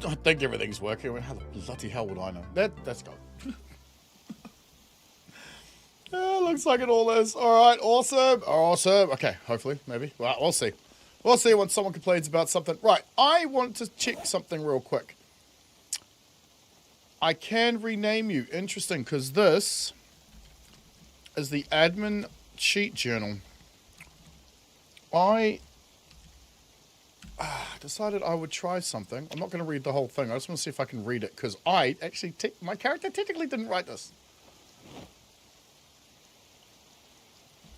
I think everything's working. I mean, how the bloody hell would I know? That's go. Looks like it all is. Alright, awesome. Awesome. Okay, hopefully, maybe. Well, we'll see. We'll see when someone complains about something. Right, I want to check something real quick. I can rename you. Interesting, because this is the admin cheat journal. I decided I would try something. I'm not going to read the whole thing. I just want to see if I can read it, because I actually, my character technically didn't write this.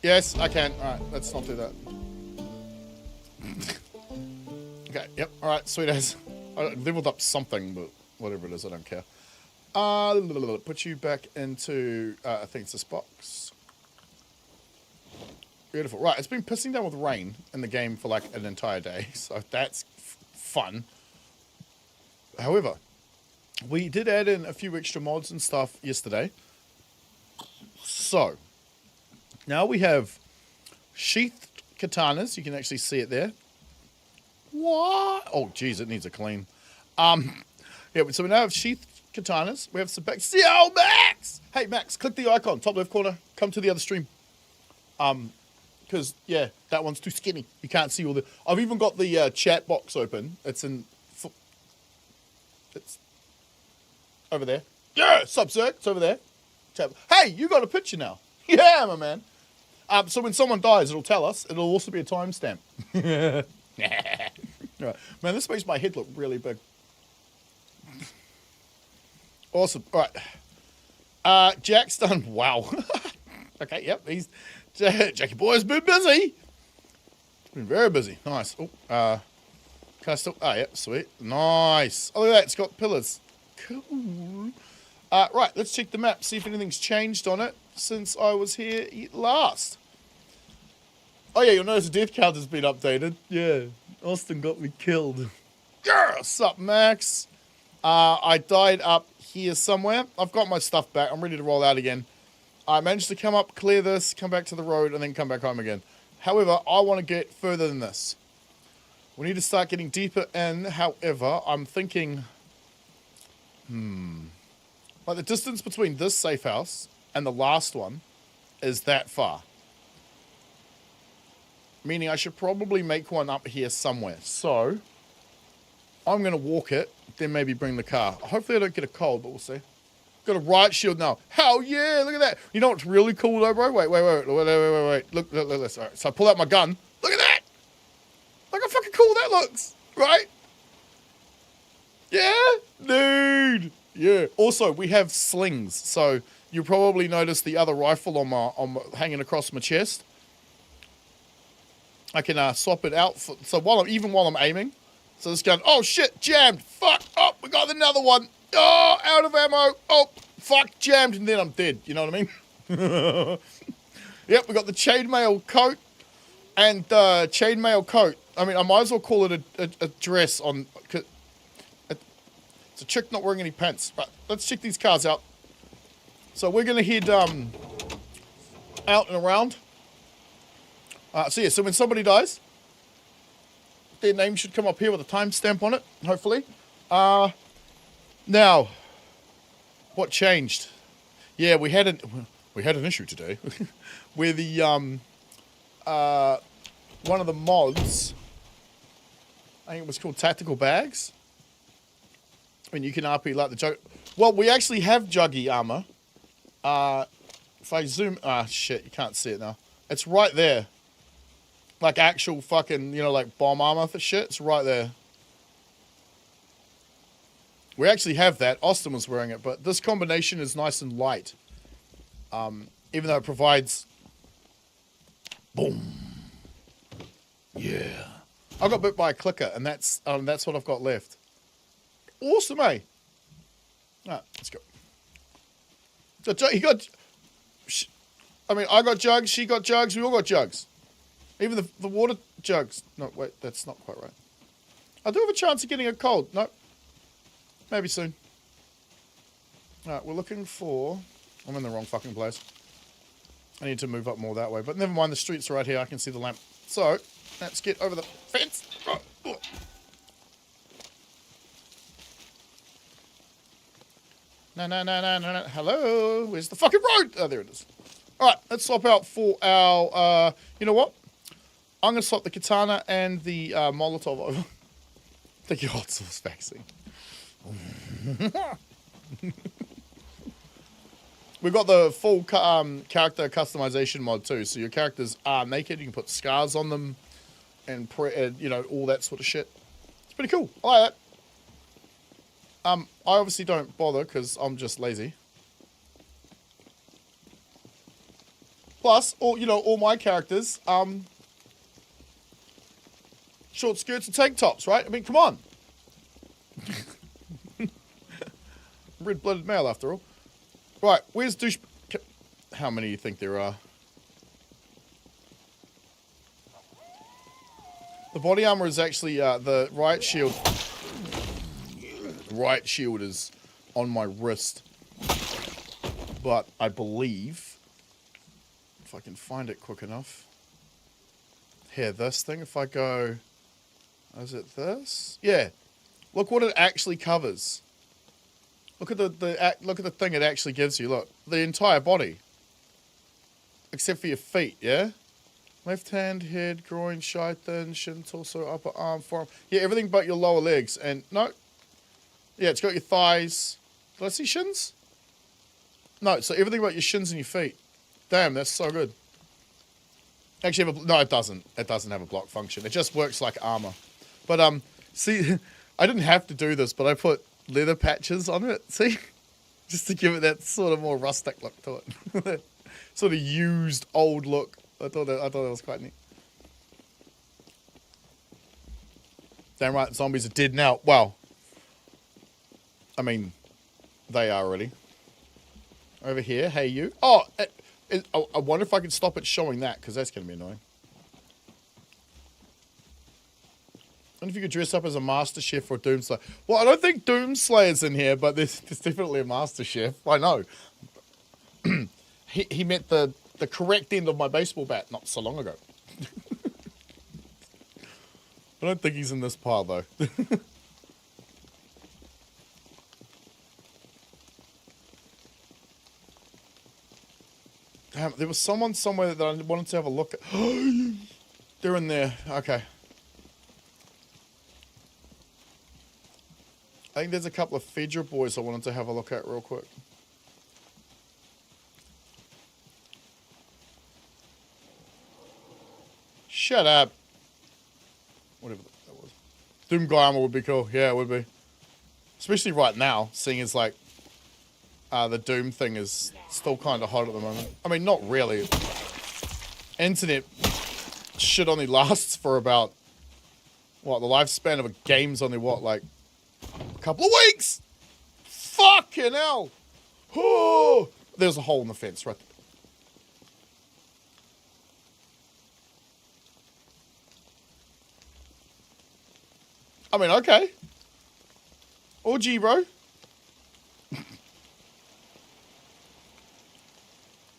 Yes, I can. Alright, let's not do that. Okay, yep, alright, sweet as. I leveled up something, but whatever it is, I don't care. Put you back into, I think it's this box. Beautiful. Right, it's been pissing down with rain in the game for like an entire day, so that's fun. However, we did add in a few extra mods and stuff yesterday. So, now we have sheathed katanas. You can actually see it there. What? Oh, geez, it needs a clean. Yeah, so we now have sheathed katanas. We have some back. Yo, Max! Hey, Max, click the icon, top left corner. Come to the other stream. Because, yeah, that one's too skinny. You can't see all the... I've even got the chat box open. It's in... It's over there. Yeah, sup, sir? It's over there. Chat. Hey, you got a picture now. Yeah, my man. So when someone dies, it'll tell us. It'll also be a timestamp. Right. Man, this makes my head look really big. Awesome. All right. Jack's done. Wow. Okay, yep. He's... Jackie Boy's been busy. Been very busy. Nice. Oh, can I still... Oh, yeah, sweet. Nice. Oh, look at that. It's got pillars. Cool. Right, let's check the map. See if anything's changed on it since I was here last. Oh, yeah, you'll notice the death count has been updated. Yeah, Austin got me killed. Yeah, sup, Max? I died up here somewhere. I've got my stuff back. I'm ready to roll out again. I managed to come up, clear this, come back to the road, and then come back home again. However, I want to get further than this. We need to start getting deeper in. However, I'm thinking... Like, the distance between this safe house and the last one is that far. Meaning I should probably make one up here somewhere. So, I'm going to walk it, then maybe bring the car. Hopefully I don't get a cold, but we'll see. Got a riot shield now. Hell yeah, look at that. You know what's really cool though, bro? Wait. Look. All right, so I pull out my gun. Look at that. Look how fucking cool that looks, right? Yeah, dude. Yeah. Also, we have slings, so you probably noticed the other rifle on my hanging across my chest. I can swap it out for, so while I'm aiming. So this gun. Oh shit, jammed. Fuck. Oh, we got another one. Oh, out of ammo. Oh, fuck, jammed, and then I'm dead. You know what I mean? Yep, we got the chainmail coat and chainmail coat. I mean, I might as well call it a dress on. It's a chick not wearing any pants. Right, let's check these cars out. So we're gonna head out and around. So yeah, so when somebody dies, their name should come up here with a timestamp on it. Hopefully. Now, what changed? Yeah, we had an issue today where the one of the mods, I think it was called Tactical Bags. I mean, you can RP like the jug. Well, we actually have juggy armor. If I zoom, shit, you can't see it now. It's right there, like actual fucking, like bomb armor for shit. It's right there. We actually have that. Austin was wearing it, but this combination is nice and light. Even though it provides... Boom. Yeah. I got bit by a clicker, and that's what I've got left. Awesome, eh? Alright, let's go. So, he got... I mean, I got jugs, she got jugs, we all got jugs. Even the water jugs. No, wait, that's not quite right. I do have a chance of getting a cold. Nope. Maybe soon. Alright, we're looking for... I'm in the wrong fucking place. I need to move up more that way. But never mind, the street's right here. I can see the lamp. So, let's get over the fence. No, no, no, no, no, no. Hello? Where's the fucking road? Oh, there it is. All right, let's swap out for our, you know what? I'm going to swap the katana and the Molotov over. Take your hot sauce vaccine. We've got the full character customization mod too, so your characters are naked. You can put scars on them and, you know, all that sort of shit. It's pretty cool. I like that. I obviously don't bother because I'm just lazy. Plus, all my characters, short skirts and tank tops, right? I mean, come on. Red-blooded male, after all. Right, where's douche... How many do you think there are? The body armor is actually the riot shield. The riot shield is on my wrist. But I believe, if I can find it quick enough. Here, this thing, if I go... Is it this? Yeah. Look what it actually covers. Look at the thing it actually gives you. Look, the entire body, except for your feet. Yeah, left hand, head, groin, shy, thin, shin, torso, upper arm, forearm. Yeah, everything but your lower legs. And no, yeah, it's got your thighs. Did I see shins? No, so everything but your shins and your feet. Damn, that's so good. Actually, no, it doesn't. It doesn't have a block function. It just works like armor. But see, I didn't have to do this, but I put leather patches on it, see? Just to give it that sort of more rustic look to it. That sort of used old look. I thought that was quite neat. Damn right, zombies are dead now. Well, I mean, they are already. Over here, hey you. Oh, I wonder if I can stop it showing that, because that's going to be annoying. I wonder if you could dress up as a Master Chef or a Doomslayer. Well, I don't think Doomslayer's in here, but there's definitely a Master Chef. I know. he meant the correct end of my baseball bat not so long ago. I don't think he's in this pile, though. Damn, there was someone somewhere that I wanted to have a look at. They're in there. Okay. I think there's a couple of Fedra boys I wanted to have a look at real quick. Shut up. Whatever that was. Doom guy armor would be cool. Yeah, it would be. Especially right now, seeing as like the Doom thing is still kind of hot at the moment. I mean, not really. Internet shit only lasts for about, what, the lifespan of a game's only what, like a couple of weeks? Fucking hell. Oh, there's a hole in the fence right there. I mean, okay. Or G, bro.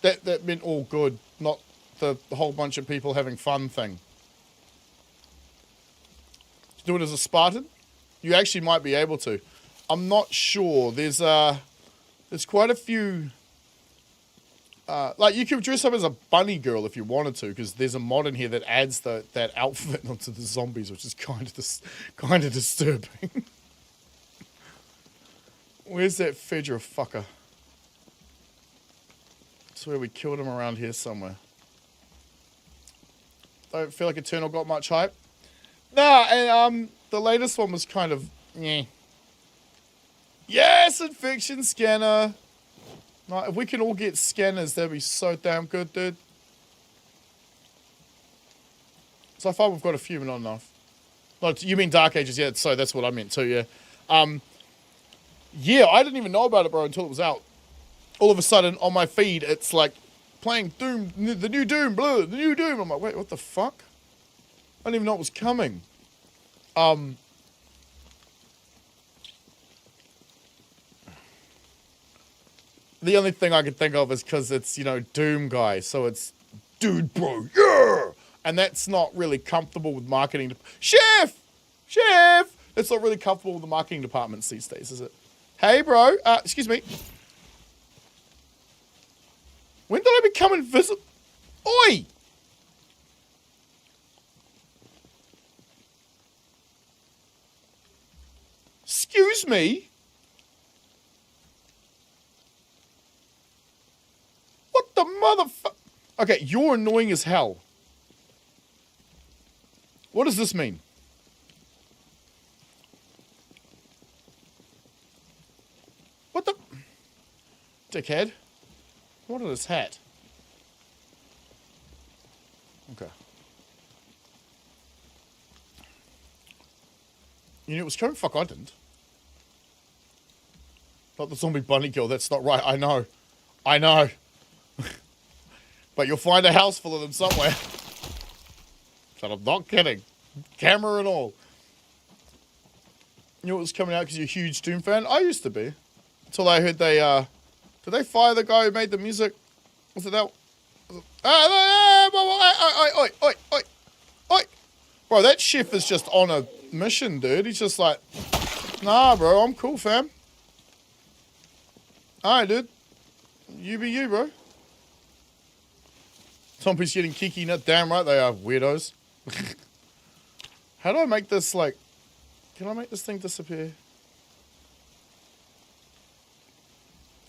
That meant all good, not the whole bunch of people having fun thing. Do it as a Spartan? You actually might be able to. I'm not sure. There's quite a few. Like you could dress up as a bunny girl if you wanted to, because there's a mod in here that adds that outfit onto the zombies, which is kind of disturbing. Where's that Fedra fucker? I swear we killed him around here somewhere. Don't feel like Eternal got much hype. Nah, and the latest one was kind of yeah. Yes, infection scanner. No, if we can all get scanners, that'd be so damn good, dude. So far, we've got a few, but not enough. No, you mean Dark Ages? Yeah, so that's what I meant too. Yeah. Yeah, I didn't even know about it, bro, until it was out. All of a sudden, on my feed, it's like playing Doom, the new Doom, the new Doom. I'm like, wait, what the fuck? I didn't even know it was coming. The only thing I could think of is because it's, you know, Doom guy. So it's, dude, bro, yeah! And that's not really comfortable with marketing. Chef! It's not really comfortable with the marketing departments these days, is it? Hey, bro. Excuse me. When did I become invisible? Oi! Excuse me? What the motherfucker? Okay, you're annoying as hell. What does this mean? What the? Dickhead. What is this hat? Okay. You knew it was coming? Fuck, I didn't. Not the zombie bunny girl, that's not right. I know. I know. But you'll find a house full of them somewhere. But I'm not kidding. Camera and all. You knew it was coming out because you're a huge Doom fan? I used to be. Until I heard they, did they fire the guy who made the music? Was it that? Oi. Bro, that chef is just on a mission, dude. He's just like, nah, bro, I'm cool, fam. Alright, dude. You be you, bro. Zombies getting kiki nut. Damn right they are, weirdos. How do I make this, like... Can I make this thing disappear?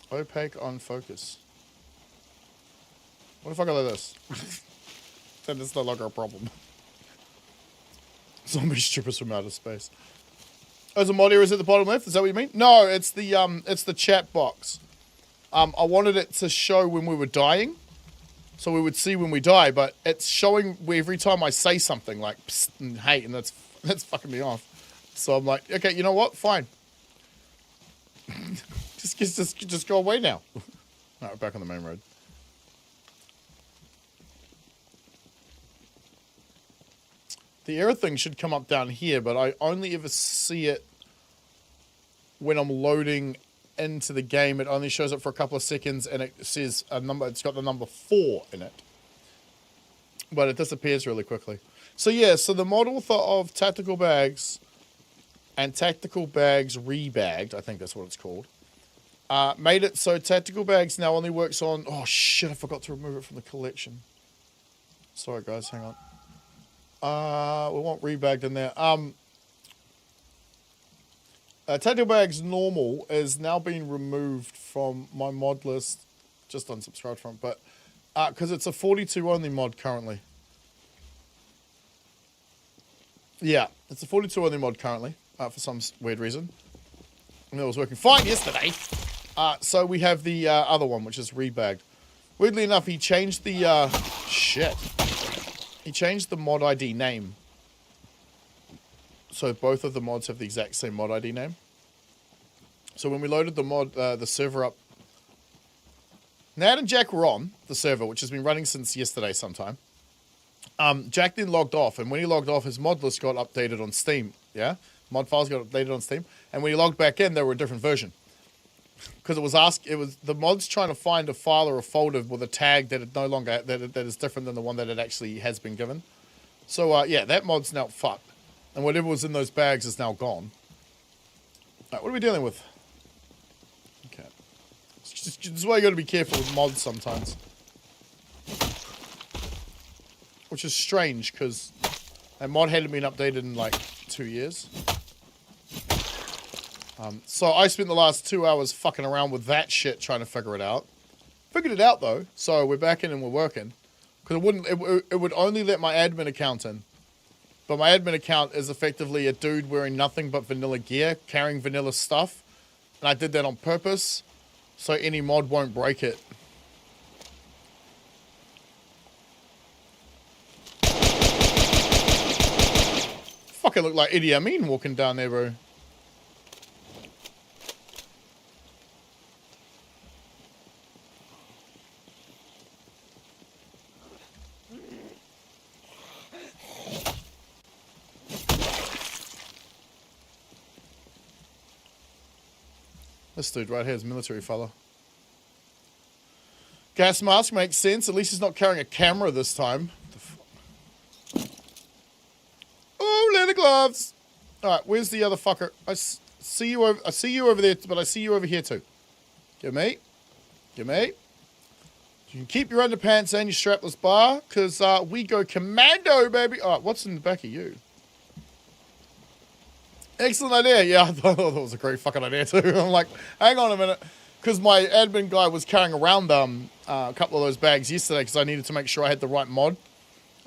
Opaque on focus. What if I go like this? Then it's no longer a problem. Zombie strippers from outer space. Oh, is the mod here is at the bottom left? Is that what you mean? No, it's the chat box. I wanted it to show when we were dying. So we would see when we die, but it's showing every time I say something like psst and hey, and that's fucking me off. So I'm like, okay, you know what? Fine. just go away now. Alright, we're back on the main road. The error thing should come up down here, but I only ever see it when I'm loading into the game. It only shows up for a couple of seconds and it says a number. It's got the number 4 in it, but it disappears really quickly. So yeah, so the mod author of Tactical Bags and Tactical Bags Rebagged, I think that's what it's called, made it so Tactical Bags now only works on... Oh shit, I forgot to remove it from the collection. Sorry guys, hang on. We want Rebagged in there. Tactical Bags Normal is now being removed from my mod list. Just unsubscribed from it, but because it's a 42 only mod currently. Yeah, it's a 42 only mod currently for some weird reason. And it was working fine yesterday. So we have the other one, which is Rebagged. Weirdly enough, he changed the shit. He changed the mod ID name. So both of the mods have the exact same mod ID name. So when we loaded the mod, the server up, Nat and Jack were on the server, which has been running since yesterday sometime. Jack then logged off, and when he logged off, his mod list got updated on Steam. Yeah, mod files got updated on Steam, and when he logged back in, they were a different version. Because it was the mod's trying to find a file or a folder with a tag that it no longer that is different than the one that it actually has been given. So yeah, that mod's now fucked. And whatever was in those bags is now gone. Alright, what are we dealing with? Okay. This is why you gotta be careful with mods sometimes. Which is strange, because that mod hadn't been updated in like 2 years. So I spent the last 2 hours fucking around with that shit trying to figure it out. Figured it out though, so we're back in and we're working. Because it would only let my admin account in. But my admin account is effectively a dude wearing nothing but vanilla gear, carrying vanilla stuff. And I did that on purpose, so any mod won't break it. Fucking look like Idi Amin walking down there, bro. This dude right here is a military fella. Gas mask makes sense. At least he's not carrying a camera this time. Oh, leather gloves! Alright, where's the other fucker? see you over. I see you over there, but I see you over here too. Give me. Give me. You can keep your underpants and your strapless bar, because we go commando, baby. Oh, what's in the back of you? Excellent idea. Yeah, I thought that was a great fucking idea too. I'm like, hang on a minute. Because my admin guy was carrying around a couple of those bags yesterday because I needed to make sure I had the right mod.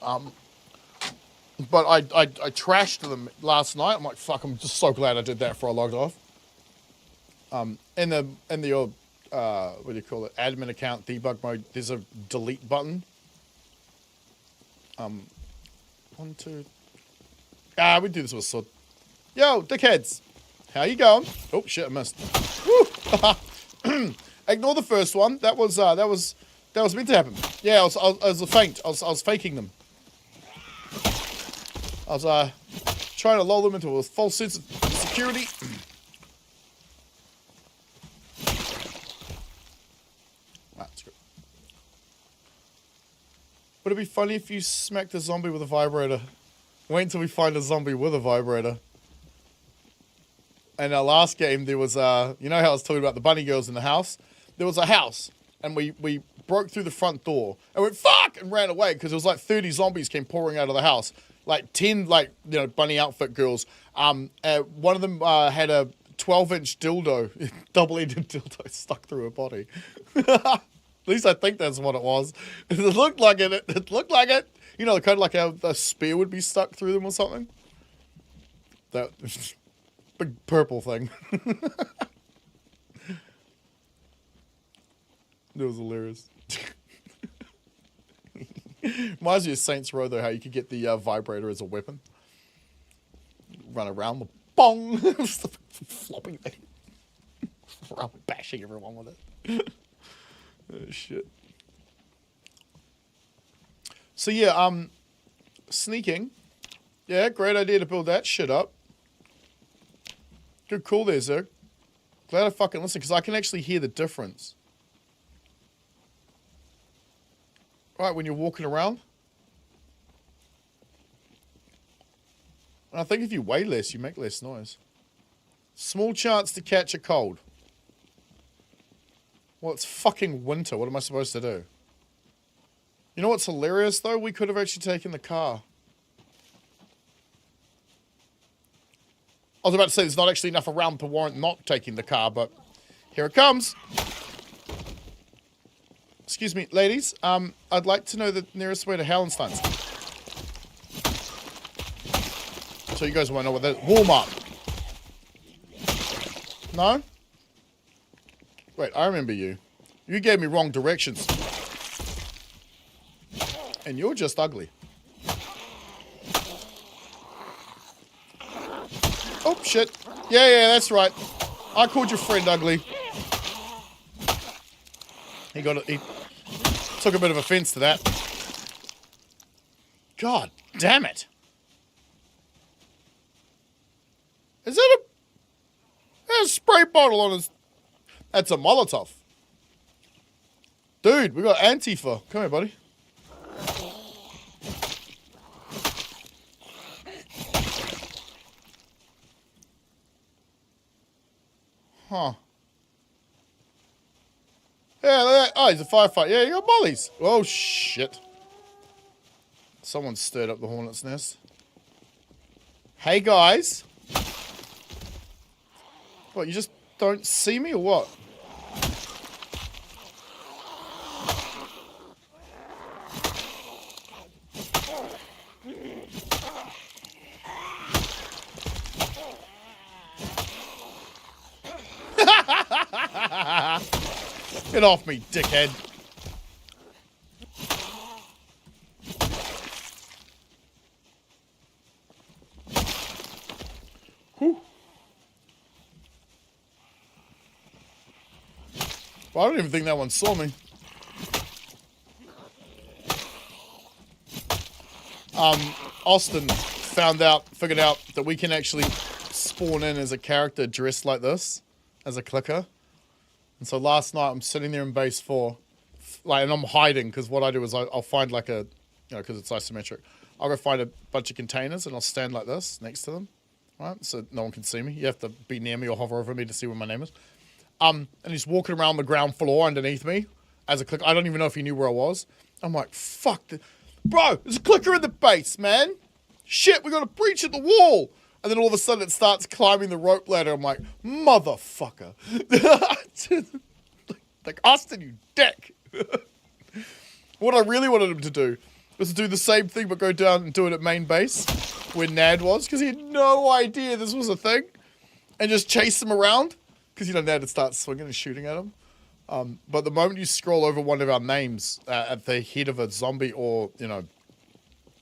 But I trashed them last night. I'm like, fuck, I'm just so glad I did that before I logged off. In the what do you call it? Admin account debug mode, there's a delete button. 1, 2. We do this with a sword. Yo, dickheads. How you going? Oh shit, I missed. Woo! Ignore the first one. That was meant to happen. Yeah, I was a feint. I was faking them. I was trying to lull them into a false sense of security. That's good. Would it be funny if you smacked a zombie with a vibrator? Wait until we find a zombie with a vibrator. In our last game, there was you know how I was talking about the bunny girls in the house? There was a house, and we broke through the front door and went fuck and ran away because it was like 30 zombies came pouring out of the house. Like 10, like, you know, bunny outfit girls. One of them had a 12-inch dildo, double-ended dildo stuck through her body. At least I think that's what it was. It looked like it. It looked like it. You know, kind of like how a spear would be stuck through them or something. That big purple thing. It was hilarious. Reminds me of Saints Row, though, how you could get the vibrator as a weapon. Run around the bong. Flopping thing. Around bashing everyone with it. Oh, shit. So, yeah, sneaking. Yeah, great idea to build that shit up. Good call there, Zerg. Glad I fucking listened, because I can actually hear the difference. Right, when you're walking around. And I think if you weigh less, you make less noise. Small chance to catch a cold. Well, it's fucking winter. What am I supposed to do? You know what's hilarious, though? We could have actually taken the car. I was about to say there's not actually enough around to warrant not taking the car, but here it comes. Excuse me, ladies. I'd like to know the nearest way to Hallenstein's. So you guys want to know what that is? Walmart. No? Wait, I remember you. You gave me wrong directions. And you're just ugly. Oh, shit. Yeah, that's right. I called your friend ugly. He took a bit of offense to that. God damn it. Is that a spray bottle on his... That's a Molotov. Dude, we got Antifa. Come here, buddy. Huh. Yeah, look at that. Oh, he's a firefighter. Yeah, you got mollies. Oh, shit. Someone stirred up the hornet's nest. Hey, guys. What, you just don't see me or what? Get off me, dickhead. Whew. Well, I don't even think that one saw me. Austin figured out that we can actually spawn in as a character dressed like this, as a clicker. And so last night I'm sitting there in base 4, and I'm hiding because what I do is I'll find like a, because it's isometric. I'll go find a bunch of containers and I'll stand like this next to them, right? So no one can see me. You have to be near me or hover over me to see where my name is. And he's walking around the ground floor underneath me as a clicker. I don't even know if he knew where I was. I'm like, fuck. Bro, there's a clicker in the base, man. Shit, we got a breach at the wall. And then all of a sudden it starts climbing the rope ladder. I'm like, motherfucker. Like, Austin, you dick. What I really wanted him to do was to do the same thing but go down and do it at main base where Nad was, because he had no idea this was a thing, and just chase him around, because, you know, Nad would start swinging and shooting at him. But the moment you scroll over one of our names at the head of a zombie or, you know,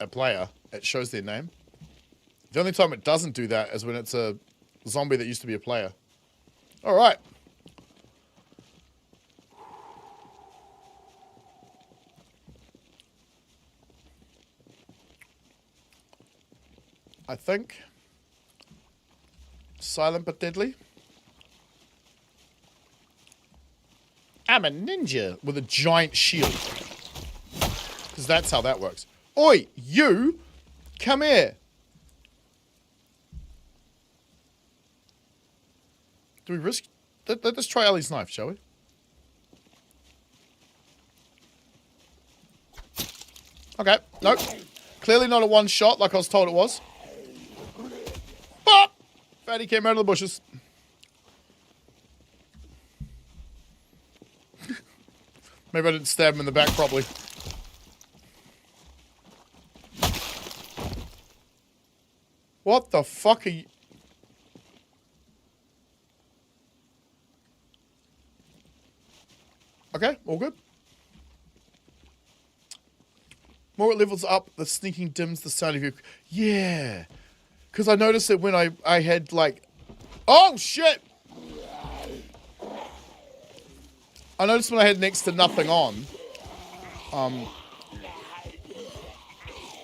a player, it shows their name. The only time it doesn't do that is when it's a zombie that used to be a player. All right. I think silent but deadly. I'm a ninja with a giant shield. Because that's how that works. Oi, you! Come here! Do we risk... Let's try Ellie's knife, shall we? Okay, nope. Clearly not a one shot like I was told it was. But Fatty came out of the bushes. Maybe I didn't stab him in the back properly. What the fuck are you... Okay, all good. More it levels up, the sneaking dims the sound of your... Yeah. Because I noticed that when I had, like... Oh, shit! I noticed when I had next to nothing on...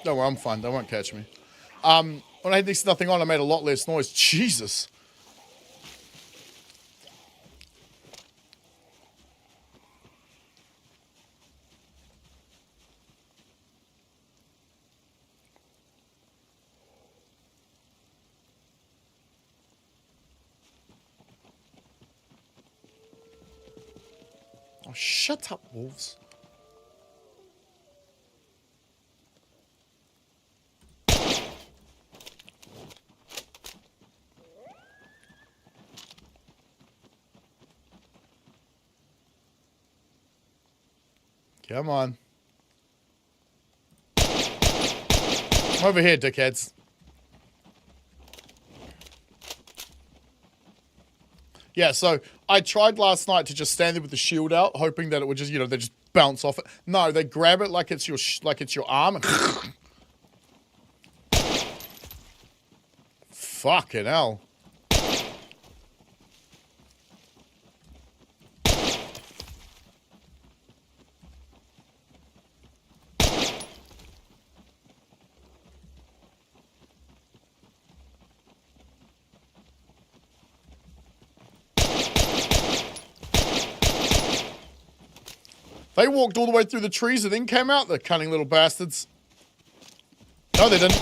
Don't worry, I'm fine. They won't catch me. When I had next to nothing on, I made a lot less noise. Jesus. Oh, shut up, wolves. Come on. I'm over here, dickheads. Yeah, so I tried last night to just stand there with the shield out, hoping that it would just, you know, they just bounce off it. No, they grab it like it's your arm. And fucking hell. They walked all the way through the trees and then came out, the cunning little bastards. No, they didn't.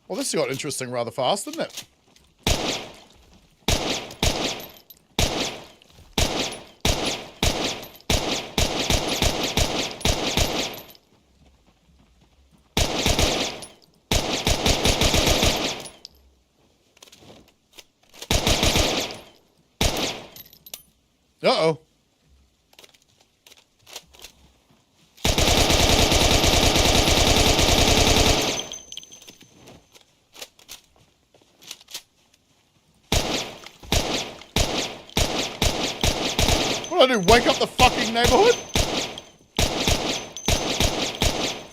Well, this got interesting rather fast, didn't it? Uh-oh. What do I do? Wake up the fucking neighborhood?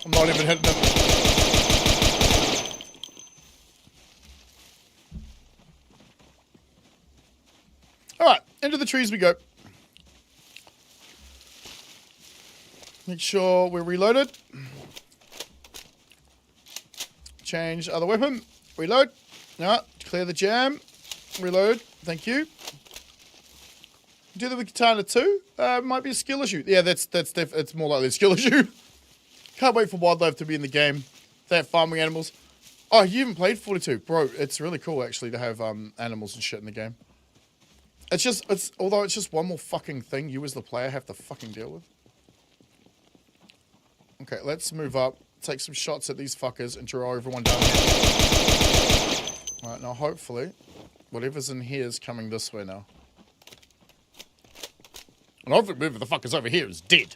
I'm not even hitting them. Alright, into the trees we go. Make sure we're reloaded. Change other weapon. Reload. No, clear the jam. Reload. Thank you. do that with Katana too. Might be a skill issue. Yeah, it's more likely a skill issue. Can't wait for wildlife to be in the game. They have farming animals. Oh, you haven't played 42, bro. It's really cool actually to have animals and shit in the game. Although it's just one more fucking thing you as the player have to fucking deal with. Okay, let's move up, take some shots at these fuckers, and draw everyone down here. Alright, now hopefully, whatever's in here is coming this way now. And hopefully whoever the fuck is over here is dead.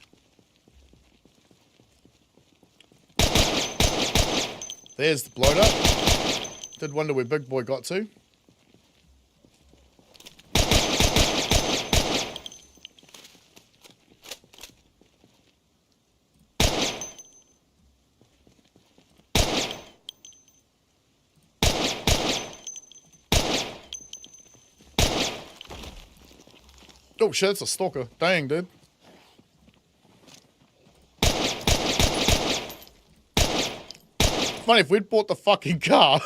There's the bloater. Did wonder where Big Boy got to. Oh shit, it's a stalker. Dang, dude. Funny, if we'd bought the fucking car,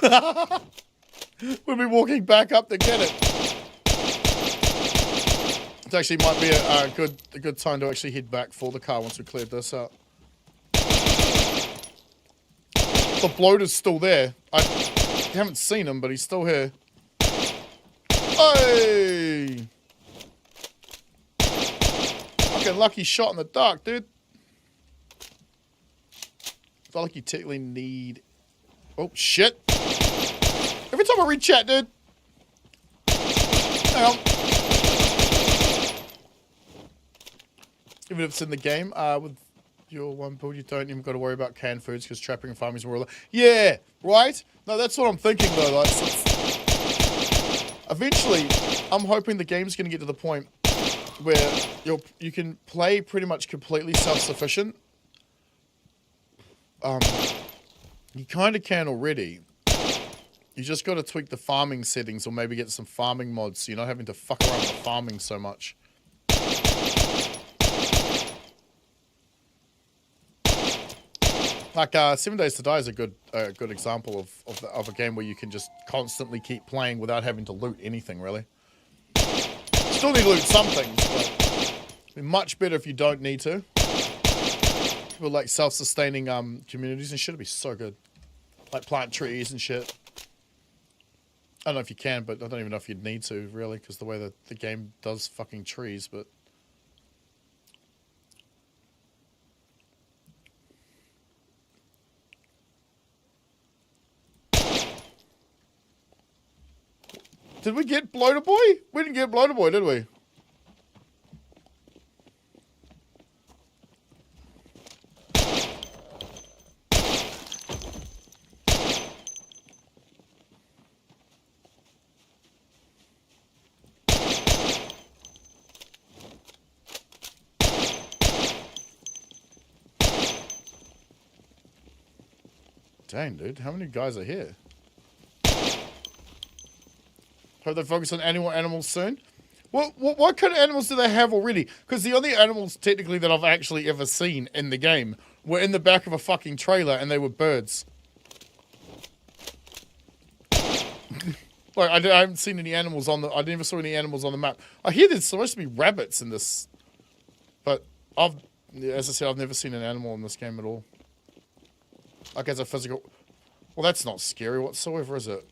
we'd be walking back up to get it. It actually might be a good time to actually head back for the car once we cleared this out. The bloater's still there. I haven't seen him, but he's still here. Hey! Fucking lucky shot in the dark, dude. I feel like you technically need... Oh, shit. Every time I read chat, dude. Hang on. Even if it's in the game, with your one build, you don't even got to worry about canned foods because trapping and farming is more... Yeah, right? No, that's what I'm thinking, though. Like, eventually, I'm hoping the game's going to get to the point where you can play pretty much completely self-sufficient. You kind of can already. You just got to tweak the farming settings or maybe get some farming mods so you're not having to fuck around with farming so much. Like 7 Days to Die is a good example of a game where you can just constantly keep playing without having to loot anything, really. Still need to loot some things, but it'd be much better if you don't need to. People like self-sustaining communities and shit would be so good. Like plant trees and shit. I don't know if you can, but I don't even know if you'd need to, really, because the way that the game does fucking trees, but... Did we get Bloater Boy? We didn't get Bloater Boy, did we? Dang, dude. How many guys are here? Hope they focus on animals soon. What kind of animals do they have already? Because the only animals, technically, that I've actually ever seen in the game were in the back of a fucking trailer, and they were birds. Like, I haven't seen any animals on the... I never saw any animals on the map. I hear there's supposed to be rabbits in this. But as I said, I've never seen an animal in this game at all. Like, as a physical... Well, that's not scary whatsoever, is it?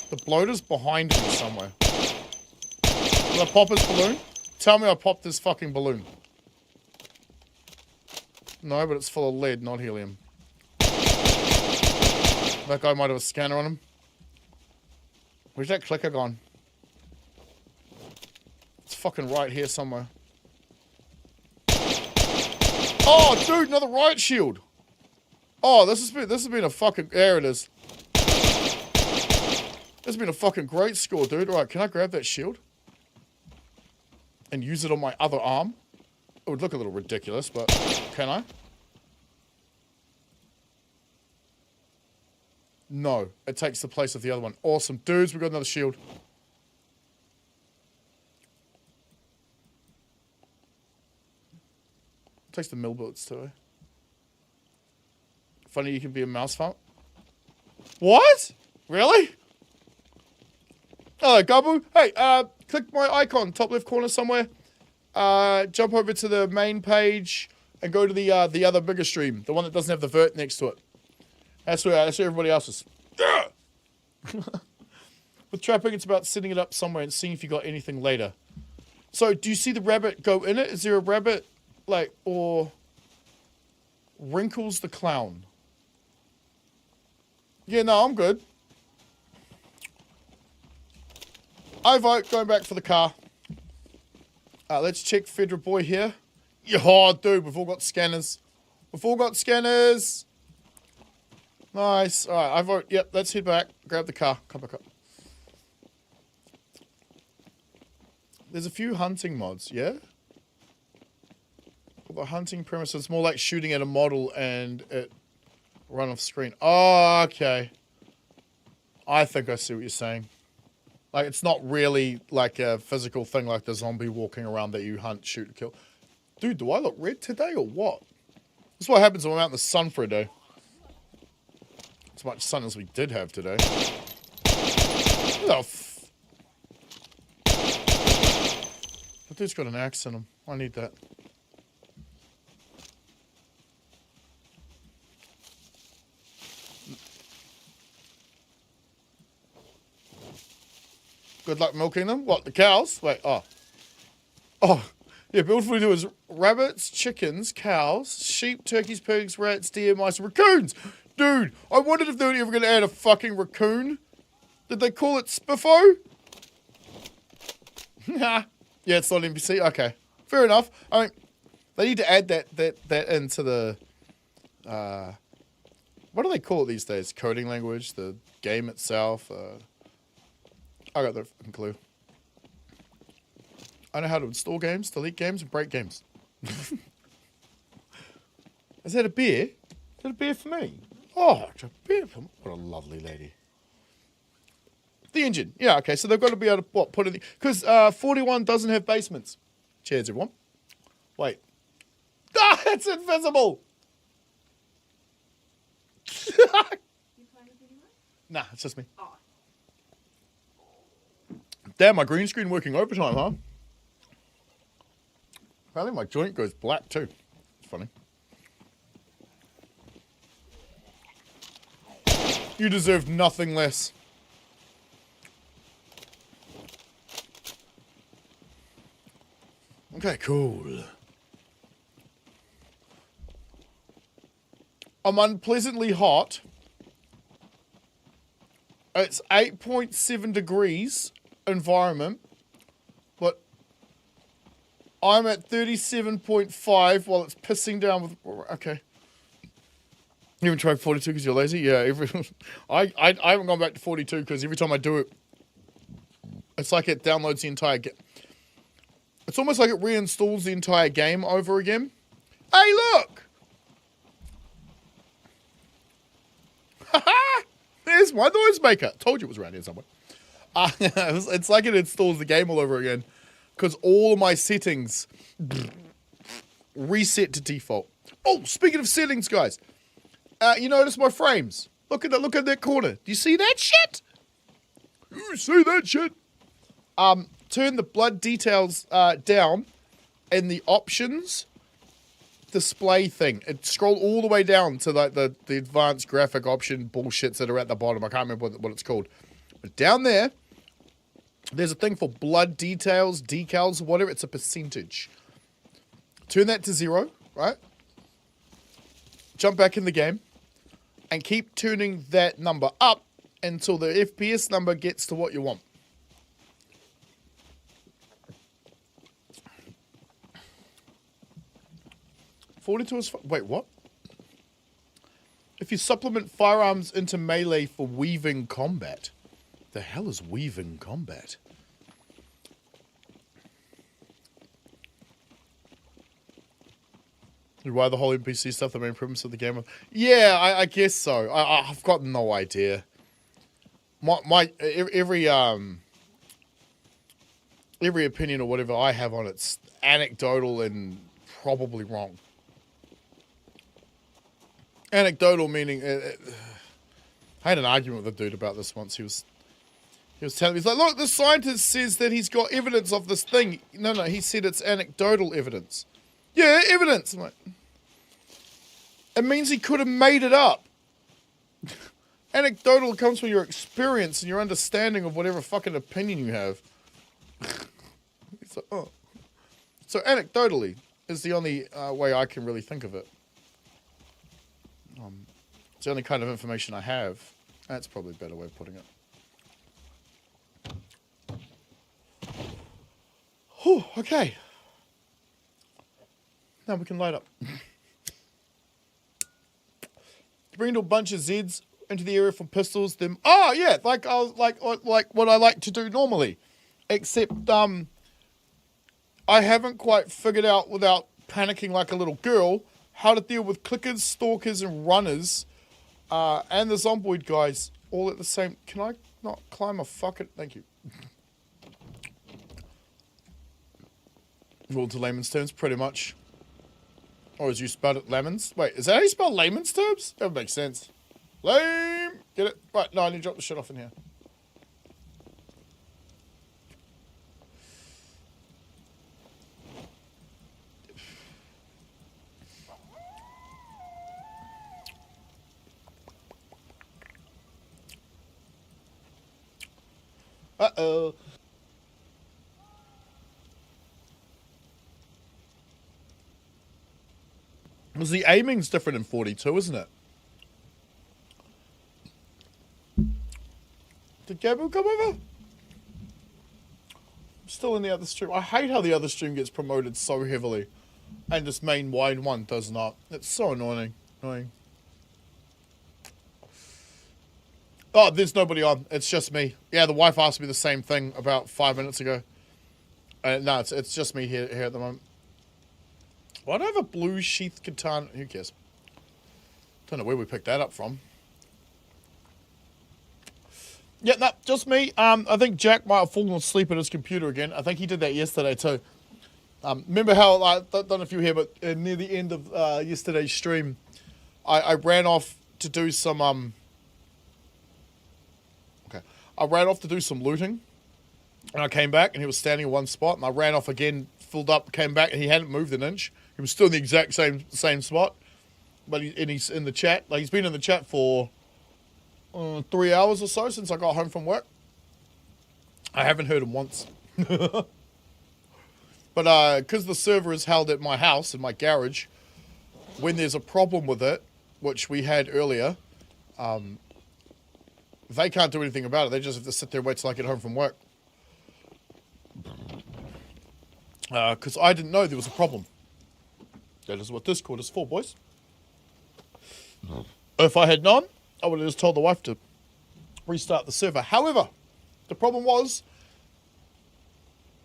The bloater's behind me somewhere. Did I pop his balloon? Tell me I popped this fucking balloon. No, but it's full of lead, not helium. That guy might have a scanner on him. Where's that clicker gone? It's fucking right here somewhere. Oh, dude, another riot shield. Oh, this has been a fucking... There it is. This has been a fucking great score, dude. Alright, can I grab that shield? And use it on my other arm? It would look a little ridiculous, but can I? No, it takes the place of the other one. Awesome. Dudes, we got another shield. Takes the mill bullets too, eh? Funny you can be a mouse farm. What? Really? Oh, Gabu. Hey, click my icon, top left corner somewhere. Jump over to the main page and go to the other bigger stream, the one that doesn't have the vert next to it. That's where everybody else is. With trapping, it's about setting it up somewhere and seeing if you got anything later. So, do you see the rabbit go in it? Is there a rabbit, like, or Wrinkles the Clown? Yeah, no, I'm good. I vote going back for the car. Let's check Federal Boy here. Yeah, oh, dude, we've all got scanners. We've all got scanners. Nice. All right, I vote. Yep, let's head back. Grab the car. Come back up. There's a few hunting mods, yeah? The hunting premise is more like shooting at a model and it run off screen. Oh, okay. I think I see what you're saying. Like, it's not really like a physical thing like the zombie walking around that you hunt, shoot, kill. Dude, do I look red today or what? This is what happens when I'm out in the sun for a day. As much sun as we did have today. What that dude's got an axe in him. I need that. Good luck milking them. What, the cows? Wait, oh. Oh, yeah, build we do is rabbits, chickens, cows, sheep, turkeys, pigs, rats, deer, mice, and raccoons. Dude, I wondered if they were ever going to add a fucking raccoon. Did they call it Spiffo? Nah. Yeah, it's not NPC. Okay, fair enough. I mean, they need to add that into the what do they call it these days? Coding language, the game itself. I got no fucking clue. I know how to install games, delete games, and break games. Is that a beer? Is that a beer for me? Oh, it's a beer for me. What a lovely lady. The engine. Yeah, okay, so they've got to be able to, what, put it in... Because 41 doesn't have basements. Cheers, everyone. Wait. Ah, it's invisible! You playing with anyone? Nah, it's just me. Oh. Damn, my green screen working overtime, huh? Apparently my joint goes black too. It's funny. You deserve nothing less. Okay, cool. I'm unpleasantly hot. It's 8.7 degrees environment, but I'm at 37.5 while it's pissing down with... Okay. You haven't tried 42 because you're lazy? Yeah, I haven't gone back to 42 because every time I do it, it's like it downloads the entire game. It's almost like it reinstalls the entire game over again. Hey, look! Haha! There's my noise maker. Told you it was around here somewhere. It's like it installs the game all over again because all of my settings reset to default. Oh, speaking of settings, guys, you notice my frames? Look at that corner. Do you see that shit? You see that shit? Turn the blood details down and the options display thing. It scroll all the way down to like the advanced graphic option bullshits that are at the bottom. I can't remember what it's called. But down there, there's a thing for blood details, decals, whatever. It's a percentage. Turn that to 0, right? Jump back in the game and keep turning that number up until the FPS number gets to what you want. .42 is... Wait, what? If you supplement firearms into melee for weaving combat. The hell is weaving combat? Why the whole NPC stuff the main premise of the game? Yeah, I guess so. I've got no idea. Every opinion or whatever I have on it's anecdotal and probably wrong. Anecdotal meaning... I had an argument with a dude about this once. He was telling me, he's like, look, the scientist says that he's got evidence of this thing. No, he said it's anecdotal evidence. Yeah, evidence. I'm like, it means he could have made it up. Anecdotal comes from your experience and your understanding of whatever fucking opinion you have. It's like, oh. So anecdotally is the only way I can really think of it. It's the only kind of information I have. That's probably a better way of putting it. Whew, okay. Now we can light up. Bring a bunch of Zeds into the area for pistols. Them. Oh yeah, like what I like to do normally, except I haven't quite figured out, without panicking like a little girl, how to deal with clickers, stalkers, and runners, and the Zomboid guys all at the same. Can I not climb a fucking? Thank you. Well, to layman's terms, pretty much. Or as you spelled it, lemons? Wait, is that how you spell layman's terms? That would make sense. Lame! Get it? Right, no, I need to drop the shit off in here. Uh-oh. Because the aiming's different in 42, isn't it? Did Gabriel come over? I'm still in the other stream. I hate how the other stream gets promoted so heavily. And this main wide one does not. It's so annoying. Oh, there's nobody on. It's just me. Yeah, the wife asked me the same thing about 5 minutes ago. No, it's just me here at the moment. Why do I have a blue sheath katana? Who cares? Don't know where we picked that up from. Yeah, no, just me. I think Jack might have fallen asleep at his computer again. I think he did that yesterday too. Remember how, I don't know if you were here, but near the end of yesterday's stream, I ran off to do some, I ran off to do some looting. And I came back and he was standing in one spot, and I ran off again, filled up, came back, and he hadn't moved an inch. He was still in the exact same spot, but he's in the chat. Like, he's been in the chat for 3 hours or so since I got home from work. I haven't heard him once. But because the server is held at my house, in my garage, when there's a problem with it, which we had earlier, they can't do anything about it. They just have to sit there and wait till I get home from work. Because I didn't know there was a problem. That is what Discord is for, boys. If I had known, I would have just told the wife to restart the server. However, the problem was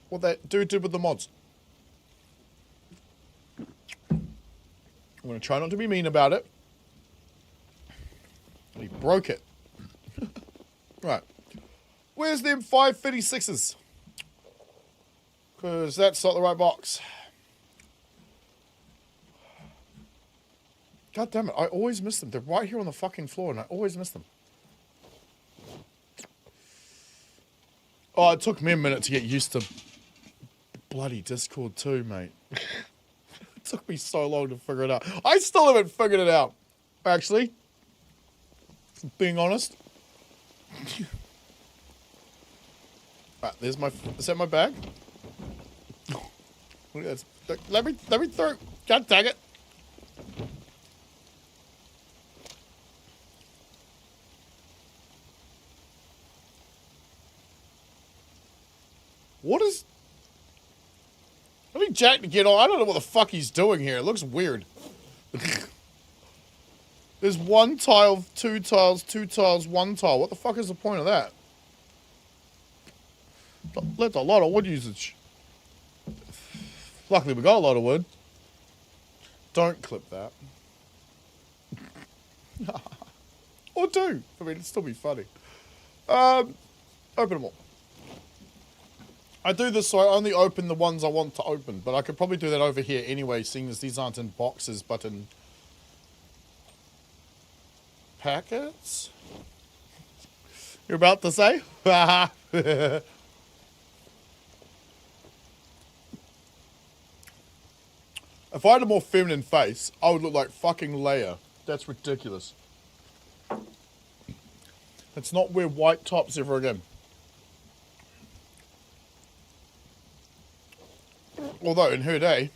what that dude did with the mods. I'm going to try not to be mean about it. He broke it. Right. Where's them 556s? Because that's not the right box. God damn it, I always miss them. They're right here on the fucking floor and I always miss them. Oh, it took me a minute to get used to bloody Discord too, mate. It took me so long to figure it out. I still haven't figured it out, actually. Being honest. Right, there's my... Is that my bag? Look at that. Let me through. God dang it. What is... I need Jack to get on. I don't know what the fuck he's doing here. It looks weird. There's one tile, two tiles, one tile. What the fuck is the point of that? That's a lot of wood usage. Luckily we got a lot of wood. Don't clip that. Or do. I mean, it'd still be funny. Open them all. I do this so I only open the ones I want to open, but I could probably do that over here anyway, seeing as these aren't in boxes, but in packets? You're about to say? If I had a more feminine face, I would look like fucking Leia. That's ridiculous. Let's not wear white tops ever again. Although, in her day...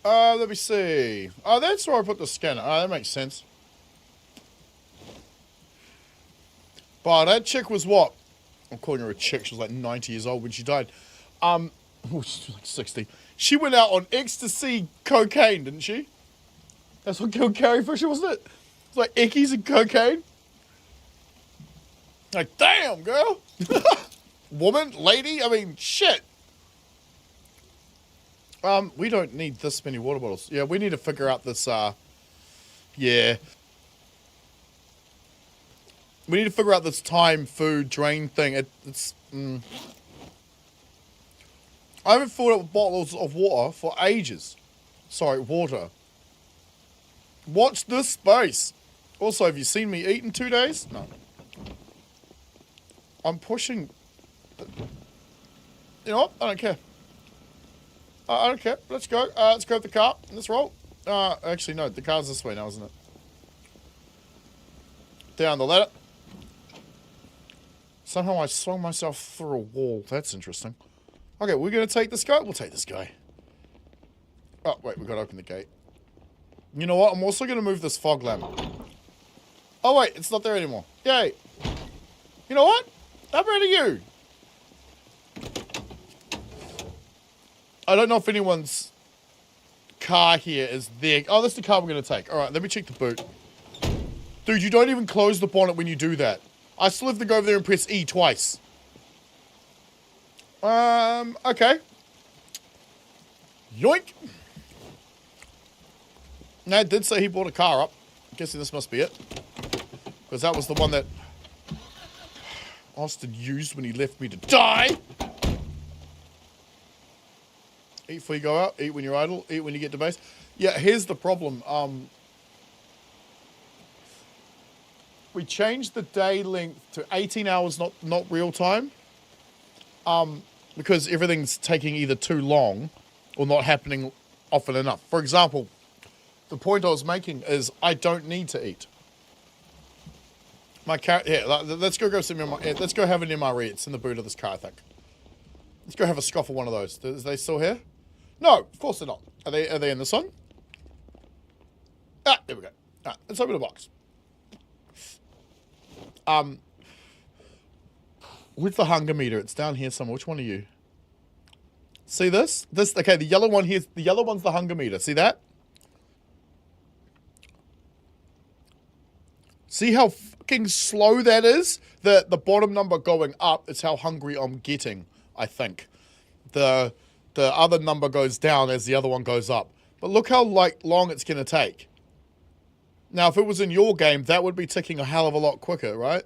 let me see. Oh, that's where I put the scanner. Oh, that makes sense. But that chick was what? I'm calling her a chick. She was like 90 years old when she died. She's like 60. She went out on ecstasy cocaine, didn't she? That's what killed Carrie Fisher, wasn't it? It's like eckies and cocaine. Like, damn, girl. Woman, lady, I mean, shit. We don't need this many water bottles. Yeah, we need to figure out this, yeah. We need to figure out this time, food, drain thing. I haven't filled up bottles of water for ages. Sorry, water. Watch this space. Also, have you seen me eat in 2 days? No. I'm pushing... You know what? I don't care. I don't care. Let's go. Let's grab the car. Let's roll. Actually, no. The car's this way now, isn't it? Down the ladder. Somehow I swung myself through a wall. That's interesting. Okay, we're going to take this guy. We'll take this guy. Oh, wait. We've got to open the gate. You know what? I'm also going to move this fog lamp. Oh, wait. It's not there anymore. Yay. You know what? I'm ready to you. I don't know if anyone's car here is there. Oh, that's the car we're going to take. All right, let me check the boot. Dude, you don't even close the bonnet when you do that. I still have to go over there and press E twice. Okay. Yoink. Nat did say he bought a car up. I'm guessing this must be it. Because that was the one that Austin used when he left me to die. Eat before you go out. Eat when you're idle. Eat when you get to base. Yeah, here's the problem. We changed the day length to 18 hours, not real time. Because everything's taking either too long or not happening often enough. For example, the point I was making is I don't need to eat. My car, yeah, let's go grab some. Let's go have an MRE. It's in the boot of this car, I think. Let's go have a scoff of one of those. Are they still here? No, of course they're not. Are they in this one? Ah, there we go. Ah, let's open the box. With the hunger meter, it's down here somewhere. Which one are you? See this? Okay, the yellow one here. The yellow one's the hunger meter. See that? See how fucking slow that is? The bottom number going up is how hungry I'm getting, I think. The other number goes down as the other one goes up. But look how long it's going to take. Now, if it was in your game, that would be ticking a hell of a lot quicker, right?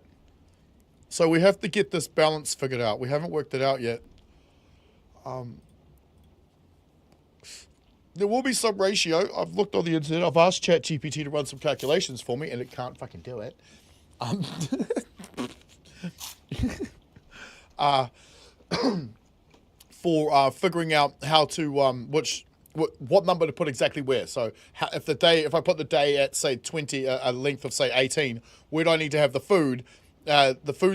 So we have to get this balance figured out. We haven't worked it out yet. There will be some ratio. I've looked on the internet. I've asked ChatGPT to run some calculations for me, and it can't fucking do it. For figuring out how to what number to put exactly where. So if I put the day at say 20, a length of say 18, where do I need to have the food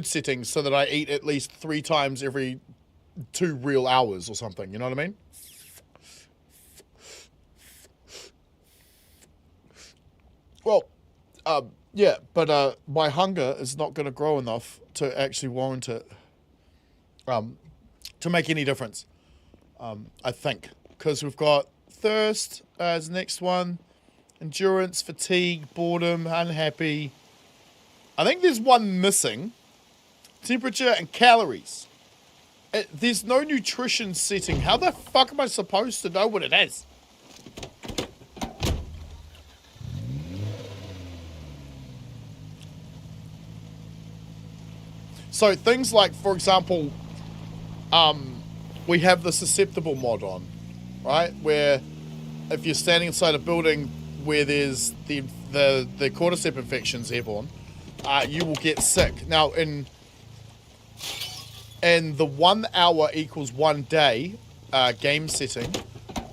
settings so that I eat at least 3 times every 2 real hours or something? You know what I mean? Well, yeah, but my hunger is not going to grow enough to actually warrant it, to make any difference, I think. Because we've got thirst as next one, endurance, fatigue, boredom, unhappy. I think there's one missing. Temperature and calories. There's no nutrition setting. How the fuck am I supposed to know what it is? So things like, for example, we have the susceptible mod on, right? Where if you're standing inside a building, where there's the cordyceps infections airborne, you will get sick. Now, in the 1 hour equals 1 day game setting,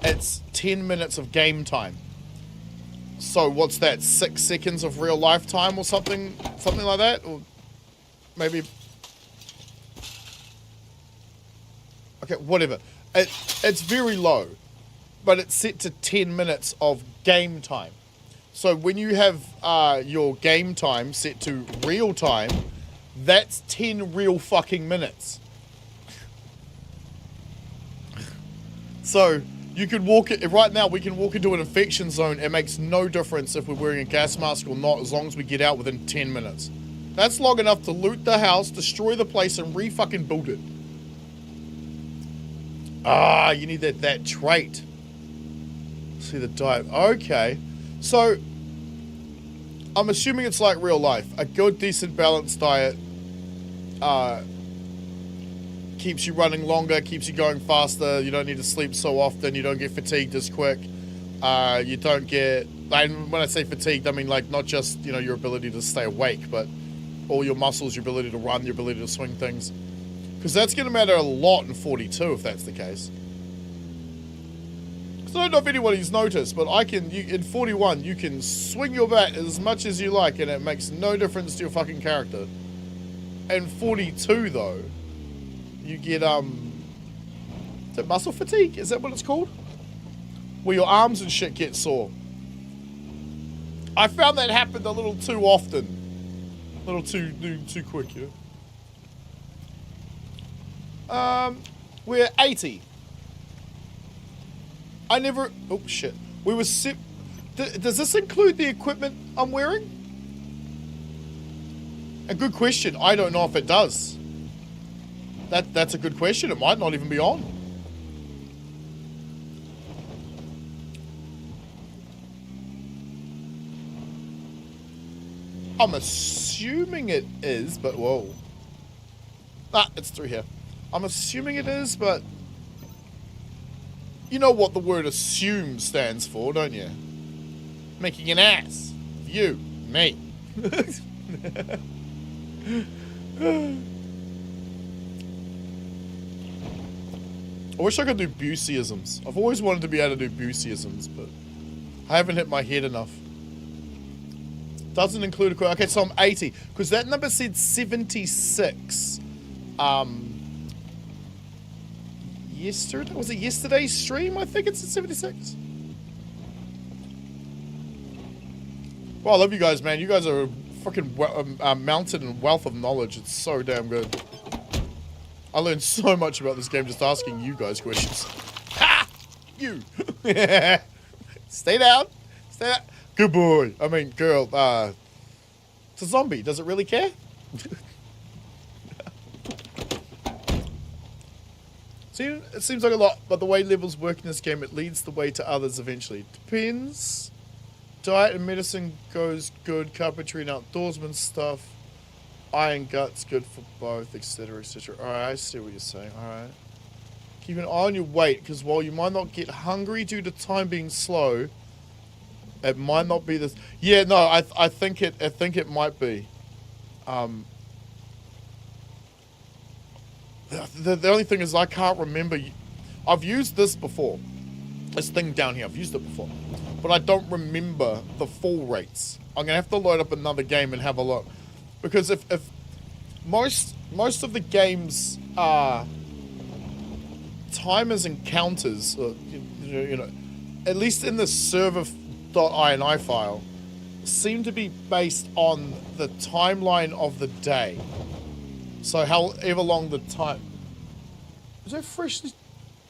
it's 10 minutes of game time. So what's that? 6 seconds of real life time or something like that, or maybe. Okay, whatever. It's very low, but it's set to 10 minutes of game time. So when you have your game time set to real time, that's 10 real fucking minutes. So you could walk it right now. We can walk into an infection zone. It makes no difference if we're wearing a gas mask or not, as long as we get out within 10 minutes. That's long enough to loot the house, destroy the place, and re-fucking build it. Ah, you need that trait. See the diet. Okay. So, I'm assuming it's like real life. A good, decent, balanced diet keeps you running longer, keeps you going faster. You don't need to sleep so often. You don't get fatigued as quick. You don't get... And when I say fatigued, I mean like not just, you know, your ability to stay awake, but all your muscles, your ability to run, your ability to swing things. Because that's going to matter a lot in 42 if that's the case. Because I don't know if anybody's noticed, but in 41, you can swing your bat as much as you like and it makes no difference to your fucking character. In 42, though, you get, is it muscle fatigue? Is that what it's called? Where your arms and shit get sore. I found that happened a little too often. A little too quick, yeah. We're 80. I never... Oh, shit. We were... Does this include the equipment I'm wearing? A good question. I don't know if it does. That's a good question. It might not even be on. I'm assuming it is, but whoa. Ah, it's through here. I'm assuming it is, but... You know what the word assume stands for, don't you? Making an ass. You. Me. I wish I could do Buseyisms. I've always wanted to be able to do Buseyisms, but I haven't hit my head enough. Doesn't include a... Okay, so I'm 80. Because that number said 76. Yesterday? Was it yesterday's stream? I think it's at 76. Well, I love you guys, man. You guys are a fucking mountain and wealth of knowledge. It's so damn good. I learned so much about this game just asking you guys questions. Ha! You! Stay down. Stay down. Good boy. I mean, girl. It's a zombie. Does it really care? See, it seems like a lot, but the way levels work in this game, it leads the way to others eventually. Depends. Diet and medicine goes good. Carpentry and outdoorsman stuff. Iron guts good for both, etc, etc. Alright, I see what you're saying. Alright. Keep an eye on your weight, because while you might not get hungry due to time being slow, it might not be this. Yeah, no, I think it might be. The only thing is I can't remember. I've used this before. This thing down here, I've used it before. But I don't remember the fall rates. I'm going to have to load up another game and have a look. Because if most of the game's timers and counters, you know, at least in the server.ini file, seem to be based on the timeline of the day. So however long the time... Is that freshly...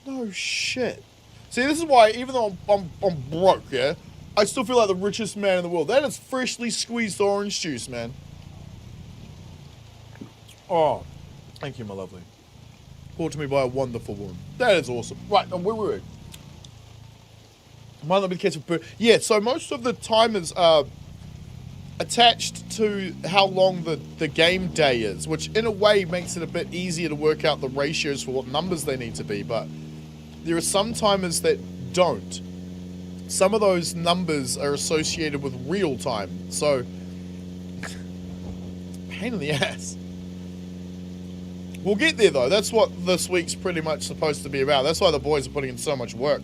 No shit. See, this is why, even though I'm broke, yeah, I still feel like the richest man in the world. That is freshly squeezed orange juice, man. Oh, thank you, my lovely. Brought to me by a wonderful woman. That is awesome. Right, where were we? Might not be the case with... Yeah, so most of the timers are attached to how long the game day is, which in a way makes it a bit easier to work out the ratios for what numbers they need to be, but there are some timers that don't. some of those numbers are associated with real time. So, pain in the ass. We'll get there though. That's what this week's pretty much supposed to be about. That's why the boys are putting in so much work.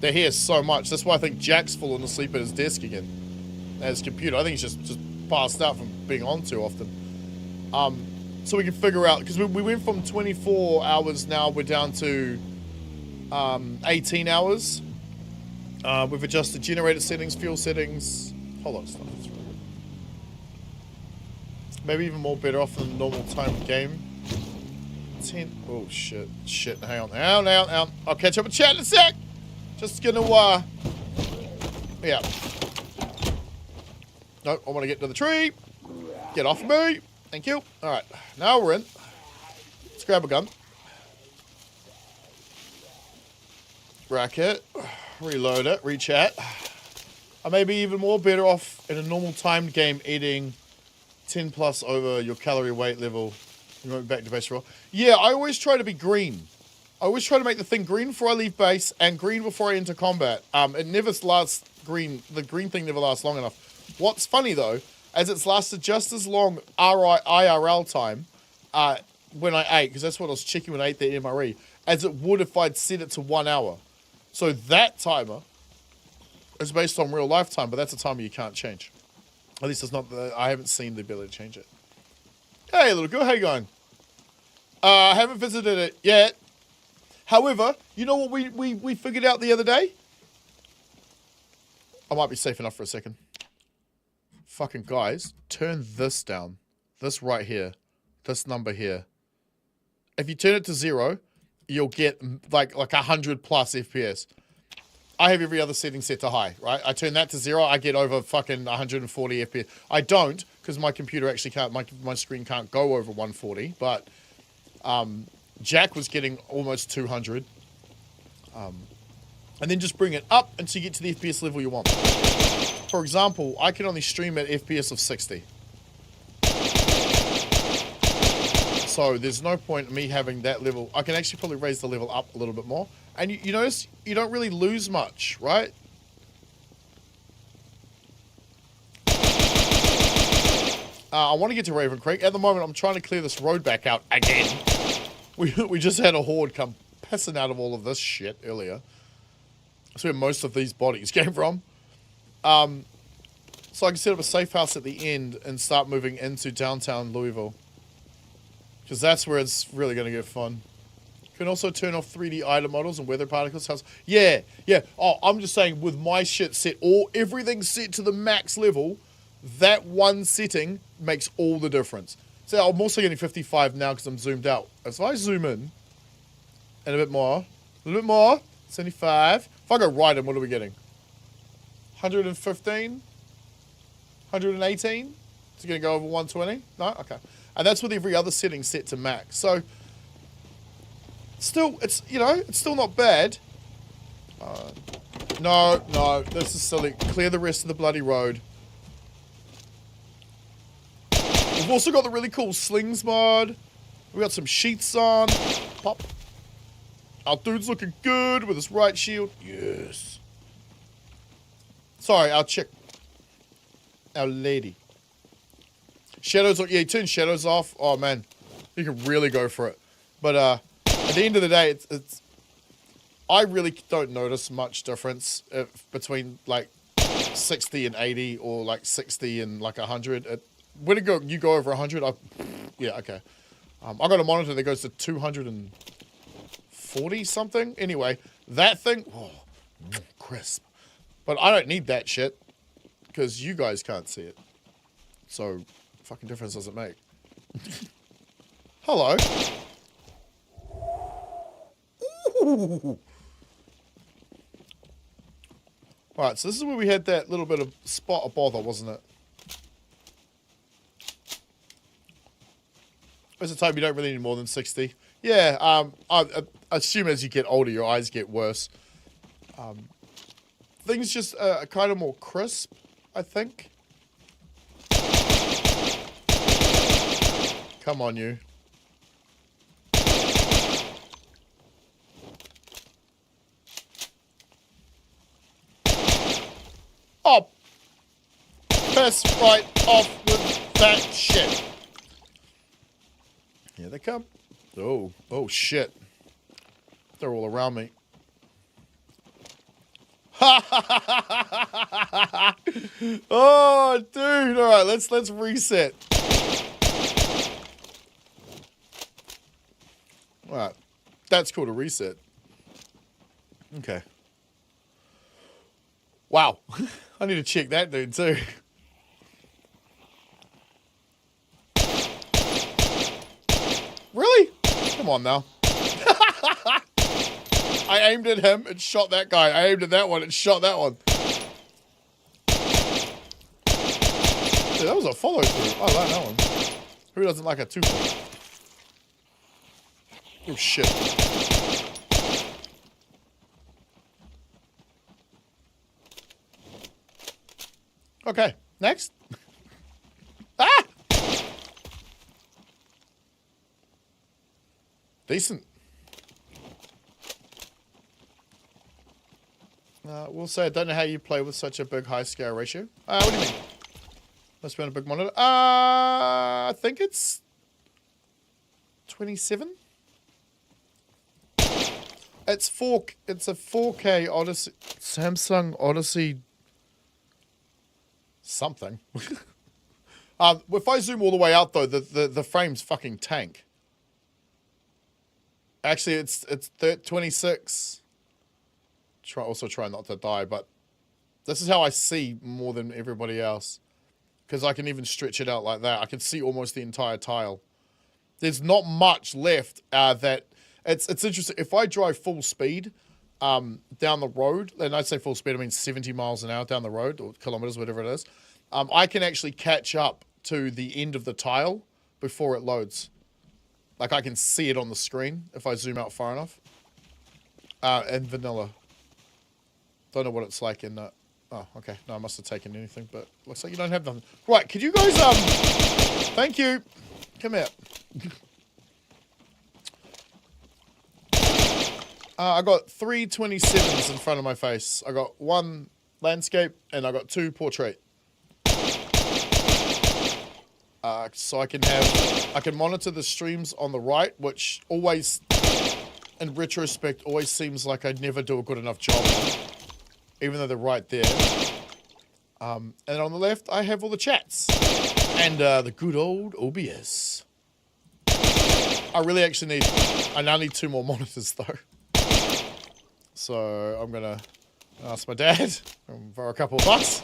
They're here so much. That's why I think Jack's fallen asleep at his desk again. At his computer. I think he's just passed out from being on too often. So we can figure out, because we went from 24 hours, now we're down to 18 hours. We've adjusted generator settings, fuel settings, a whole lot of stuff. That's really good. Maybe even more better off than the normal time game. 10. Oh shit. Shit. Hang on. I'll catch up with chat in a sec. Just gonna, yeah. Nope, I want to get to the tree. Get off me. Thank you. Alright. Now we're in. Let's grab a gun. Rack it. Reload it. Rechat. I may be even more better off in a normal timed game eating 10 plus over your calorie weight level. You went back to base roll. Yeah, I always try to be green. I always try to make the thing green before I leave base and green before I enter combat. It never lasts green. The green thing never lasts long enough. What's funny though, as it's lasted just as long IRL time when I ate, because that's what I was checking when I ate the MRE, as it would if I'd set it to 1 hour. So that timer is based on real life time, but that's a timer you can't change. At least it's not. I haven't seen the ability to change it. Hey, little girl, how you going? I haven't visited it yet. However, you know what we figured out the other day? I might be safe enough for a second. Fucking guys, turn this down. This right here. This number here. If you turn it to 0, you'll get like 100 plus FPS. I have every other setting set to high, right? I turn that to 0, I get over fucking 140 FPS. I don't, because my computer actually can't, my screen can't go over 140, but Jack was getting almost 200. And then just bring it up until you get to the FPS level you want. For example, I can only stream at FPS of 60. So there's no point in me having that level. I can actually probably raise the level up a little bit more. And you notice you don't really lose much, right? I want to get to Raven Creek. At the moment, I'm trying to clear this road back out again. We just had a horde come pissing out of all of this shit earlier. That's where most of these bodies came from. So I can set up a safe house at the end and start moving into downtown Louisville. Because that's where it's really going to get fun. You can also turn off 3D item models and weather particles. Yeah. Oh, I'm just saying with my shit set, everything set to the max level, that one setting makes all the difference. So I'm also getting 55 now because I'm zoomed out. If I zoom in, and a bit more, 75. If I go right in, what are we getting? 115? 118? Is it going to go over 120? No? Okay. And that's with every other setting set to max. So, still, it's still not bad. No, this is silly. Clear the rest of the bloody road. We've also got the really cool slings mod. We got some sheaths on. Pop. Our dude's looking good with his right shield. Yes. Sorry, our chick. Our lady. Shadows, yeah, you turn shadows off. Oh, man. You can really go for it. But at the end of the day, it's I really don't notice much difference between, like, 60 and 80 or, like, 60 and, like, 100. When you go over 100, yeah, okay. I got a monitor that goes to 240 something. Anyway, that thing, crisp. But I don't need that shit because you guys can't see it. So, fucking difference does it make? Hello. Ooh. Alright, so this is where we had that little bit of spot of bother, wasn't it? There's a time you don't really need more than 60. Yeah, I assume as you get older, your eyes get worse. Things just are kind of more crisp, I think. Come on, you. Oh, piss right off with that shit. Here they come. Oh shit. They're all around me. Oh, dude. All right, let's reset. All right. That's called a reset. Okay. Wow. I need to check that dude too. Really? Come on now. I aimed at him and shot that guy. I aimed at that one and shot that one. Dude, that was a follow through. I like that one. Who doesn't like a two-point? Oh shit. Okay, next. Ah! Decent. We'll say I don't know how you play with such a big high scale ratio. What do you mean? Must be on a big monitor. I think it's 27. It's a 4K Odyssey, Samsung Odyssey something. If I zoom all the way out though, the frame's fucking tank. Actually, it's 26. Also try not to die, but this is how I see more than everybody else. Because I can even stretch it out like that. I can see almost the entire tile. There's not much left that... It's interesting. If I drive full speed down the road, and I say full speed, I mean 70 miles an hour down the road, or kilometers, whatever it is, I can actually catch up to the end of the tile before it loads. Like I can see it on the screen if I zoom out far enough. And vanilla. Don't know what it's like in that. Oh, okay. No, I must have taken anything, but looks like you don't have nothing. Right, could you guys, thank you. Come here. I got 3 27s in front of my face. I got 1 landscape and I got 2 portrait. So I can monitor the streams on the right, which always, in retrospect, always seems like I never do a good enough job on, even though they're right there. And on the left, I have all the chats and the good old OBS. I really actually I now need 2 more monitors though. So I'm gonna ask my dad for a couple of bucks,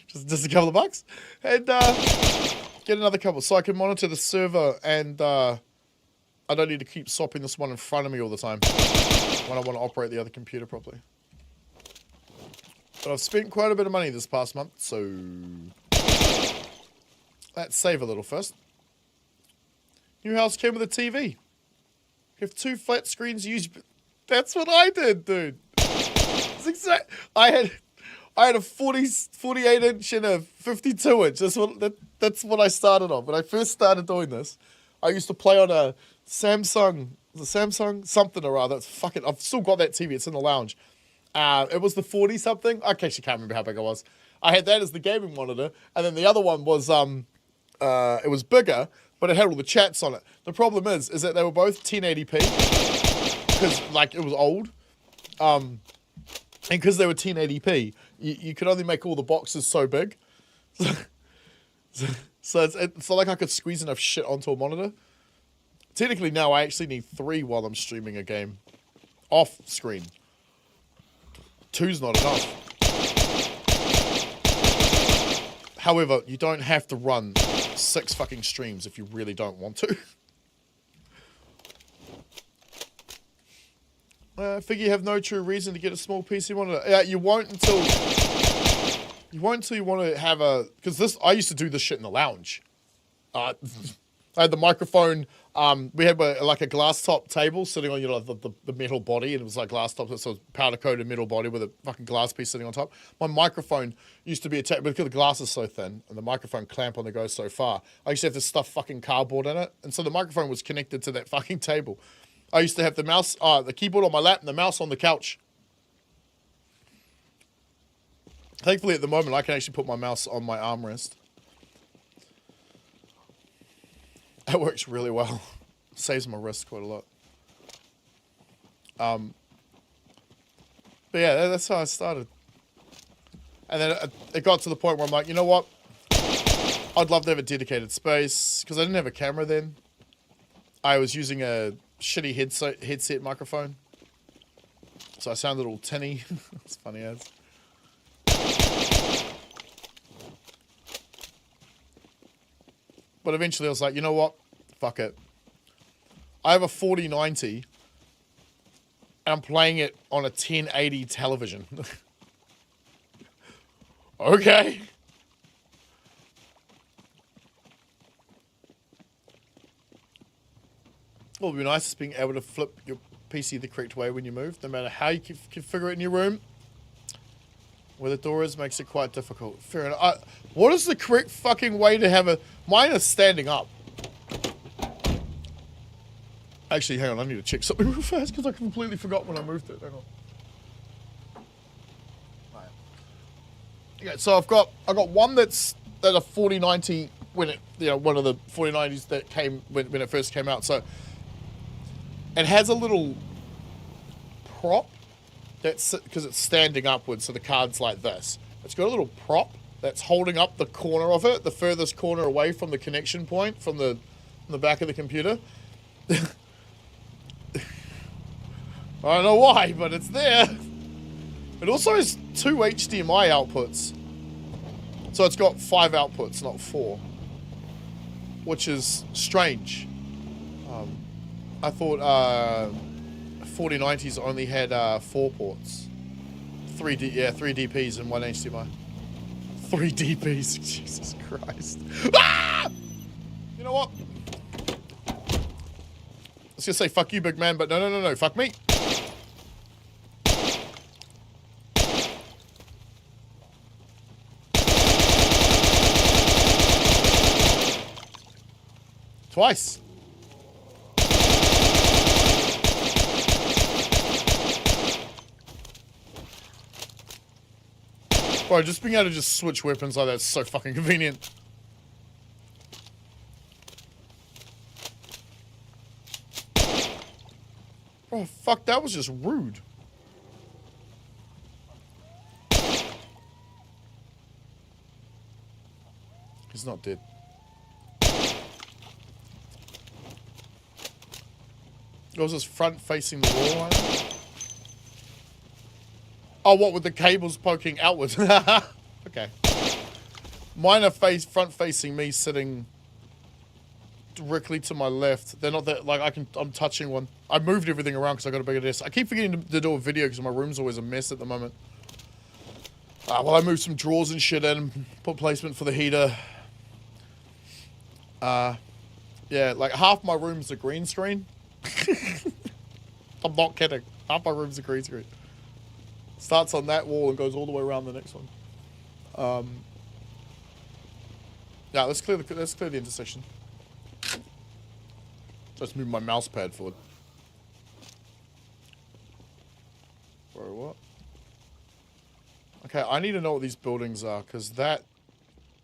just a couple of bucks, and get another couple so I can monitor the server, and I don't need to keep swapping this one in front of me all the time when I want to operate the other computer properly. But I've spent quite a bit of money this past month, so let's save a little first. New house came with a TV. You have 2 flat screens used. That's what I did, dude. It's exact. I had a 48 inch and a 52 inch. That's what I started on. When I first started doing this, I used to play on a Samsung something or other. It's fucking. I've still got that TV. It's in the lounge. It was the 40 something. I actually can't remember how big it was. I had that as the gaming monitor, and then the other one was it was bigger, but it had all the chats on it. The problem is that they were both 1080p. Because like it was old, and because they were 1080p, you could only make all the boxes so big. So it's not like I could squeeze enough shit onto a monitor. Technically now I actually need 3 while I'm streaming a game, off screen. 2's not enough. However, you don't have to run 6 fucking streams if you really don't want to. I figure you have no true reason to get a small PC monitor. You won't until you want to have a... Because this, I used to do this shit in the lounge. I had the microphone. We had like a glass top table sitting on the metal body, and it was like glass top, so it was powder coated metal body with a fucking glass piece sitting on top. My microphone used to be attached, because the glass is so thin and the microphone clamp on the go so far. I used to have to stuff fucking cardboard in it, and so the microphone was connected to that fucking table. I used to have the mouse, the keyboard on my lap and the mouse on the couch. Thankfully, at the moment, I can actually put my mouse on my armrest. That works really well. Saves my wrist quite a lot. But yeah, that's how I started. And then it got to the point where I'm like, you know what? I'd love to have a dedicated space, because I didn't have a camera then. I was using a shitty headset microphone. So I sounded all tinny. It's funny as. But eventually I was like, you know what? Fuck it. I have a 4090 and I'm playing it on a 1080 television. Okay. Well, it would be nice just being able to flip your PC the correct way when you move, no matter how you configure it in your room. Where the door is makes it quite difficult. Fair enough. What is the correct fucking way to have a... Mine is standing up. Actually, hang on, I need to check something real fast because I completely forgot when I moved it. Hang on. Right. Okay, so I've got one that's at a 4090 when it, you know, one of the 4090s that came when it first came out. So it has a little prop that's because it's standing upwards, so the card's like this. It's got a little prop that's holding up the corner of it, the furthest corner away from the connection point from the back of the computer. I don't know why, but it's there. It also has 2 HDMI outputs. So it's got 5 outputs, not 4. Which is strange. I thought 4090s only had 4 ports. 3 DPs and 1 HDMI. 3 DPs, Jesus Christ. Ah! You know what? I was gonna say fuck you, big man, but no, fuck me. Twice. Bro, just being able to just switch weapons like that's so fucking convenient. Bro, fuck, that was just rude. He's not dead. It was just front facing the wall right now. Oh, what, with the cables poking outwards? Okay. Mine are front facing me, sitting directly to my left. They're not that, like, I'm touching one. I moved everything around because I got a bigger desk. I keep forgetting to do a video because my room's always a mess at the moment. Well, I moved some drawers and shit in, put placement for the heater. Yeah, like half my room's a green screen. I'm not kidding. Half my room's a green screen. Starts on that wall and goes all the way around the next one. Yeah, let's clear the intersection. Just move my mouse pad forward. Bro, what? Okay, I need to know what these buildings are, because that...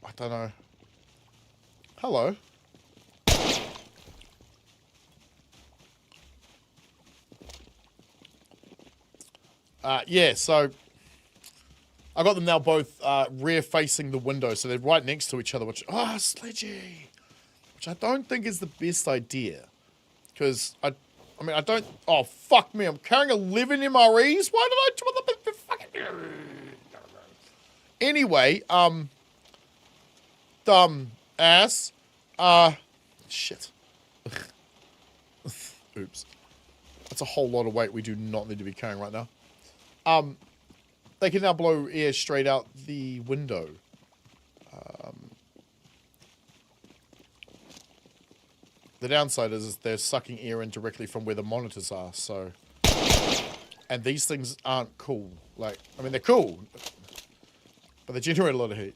I don't know. Hello. Yeah, so I got them now both rear facing the window, so they're right next to each other, which, sledgy, which I don't think is the best idea, because I mean, I don't, oh, fuck me, I'm carrying 11 MREs, why did I try the fucking, anyway, dumb ass, shit, oops, that's a whole lot of weight we do not need to be carrying right now. They can now blow air straight out the window. The downside is they're sucking air in directly from where the monitors are, so... And these things aren't cool. Like, I mean, they're cool, but they generate a lot of heat.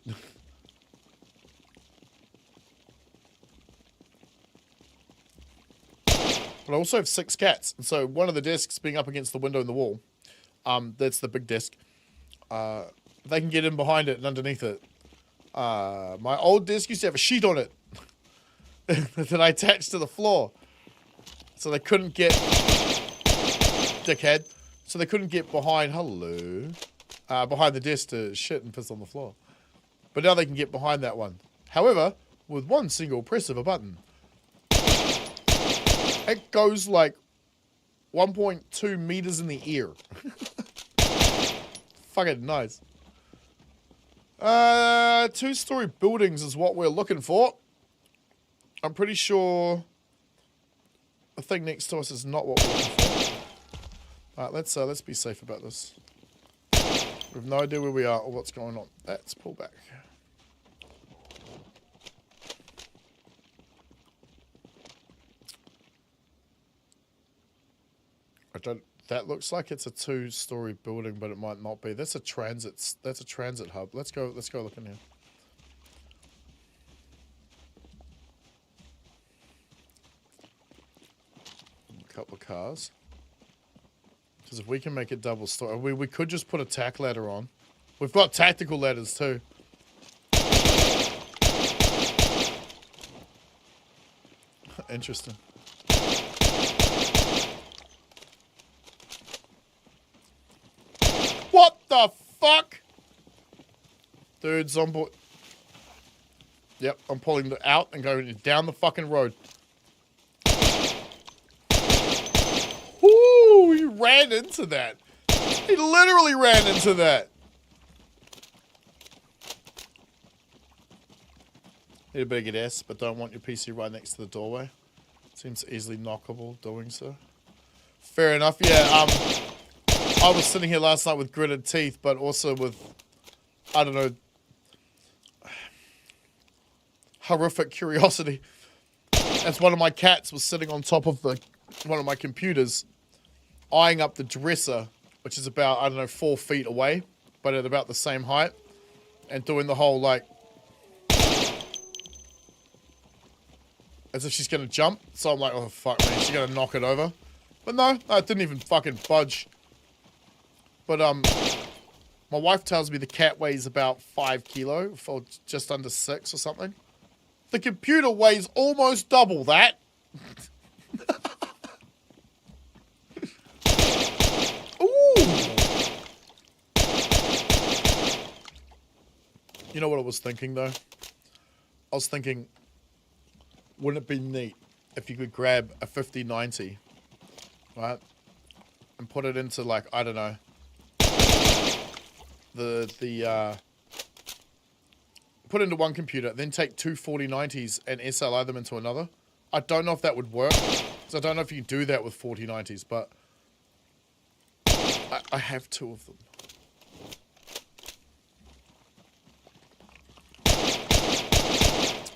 But I also have 6 cats, and so one of the desks being up against the window in the wall, that's the big desk. they can get in behind it and underneath it. My old desk used to have a sheet on it that I attached to the floor. So they couldn't get... Dickhead. So they couldn't get behind... Hello. Behind the desk to shit and piss on the floor. But now they can get behind that one. However, with one single press of a button, it goes like 1.2 meters in the air. Fucking nice. 2-story buildings is what we're looking for. I'm pretty sure the thing next to us is not what we're looking for. Alright, let's be safe about this. We have no idea where we are or what's going on. Let's pull back. That looks like it's a 2-story building, but it might not be. That's a transit hub. Let's go look in here. A couple of cars. Because if we can make it double story, we could just put a tack ladder on. We've got tactical ladders too. Interesting. What the fuck? Dude, Zomboid. Yep, I'm pulling it out and going down the fucking road. Woo! He ran into that. He literally ran into that. Need a bigger desk, but don't want your PC right next to the doorway. Seems easily knockable doing so. Fair enough. Yeah, I was sitting here last night with gritted teeth, but also with, I don't know, horrific curiosity. As one of my cats was sitting on top of one of my computers, eyeing up the dresser, which is about, I don't know, 4 feet away, but at about the same height, and doing the whole, like, as if she's going to jump. So I'm like, oh, fuck, man, she's going to knock it over. But no, it didn't even fucking budge. But, my wife tells me the cat weighs about 5 kilo, for just under 6 or something. The computer weighs almost double that. Ooh. You know what I was thinking, though? I was thinking, wouldn't it be neat if you could grab a 5090, right? And put it into, like, I don't know, put into one computer, then take 2 4090s and SLI them into another. I don't know if that would work, because I don't know if you can do that with 4090s, but I have 2 of them.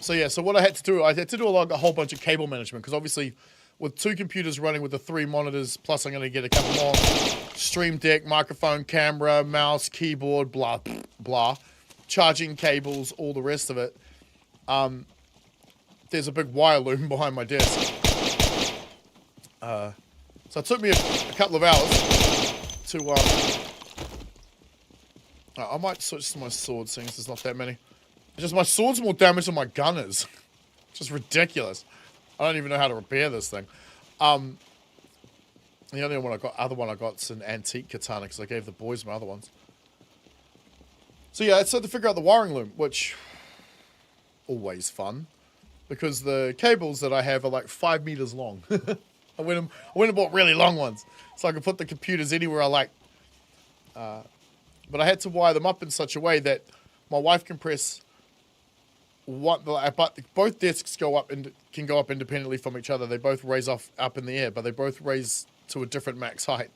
So yeah, so what I had to do a whole bunch of cable management, because obviously with 2 computers running with the 3 monitors, plus I'm going to get a couple more, stream deck, microphone, camera, mouse, keyboard, blah, blah, charging cables, all the rest of it. There's a big wire loom behind my desk. So it took me a couple of hours to, I might switch to my sword, seeing as there's not that many. It's just my sword's more damage than my gun is. Just ridiculous. I don't even know how to repair this thing. The only other one I got is an antique katana, because I gave the boys my other ones. So yeah, it's had to figure out the wiring loom, which always fun, because the cables that I have are like 5 meters long. I went and bought really long ones, so I could put the computers anywhere I like. But I had to wire them up in such a way that my wife can press but both desks can go up independently from each other. They both raise up in the air, but they both raise to a different max height.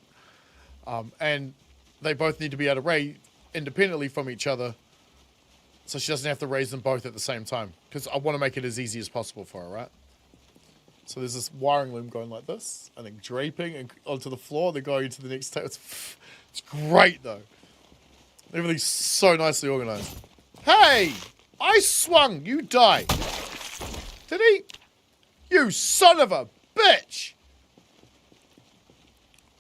And they both need to be able to raise independently from each other, so she doesn't have to raise them both at the same time, because I want to make it as easy as possible for her, right? So there's this wiring loom going like this, and then draping onto the floor, then going into the next table. It's great, though. Everything's so nicely organized. Hey! I swung! You die! Did he? You son of a bitch!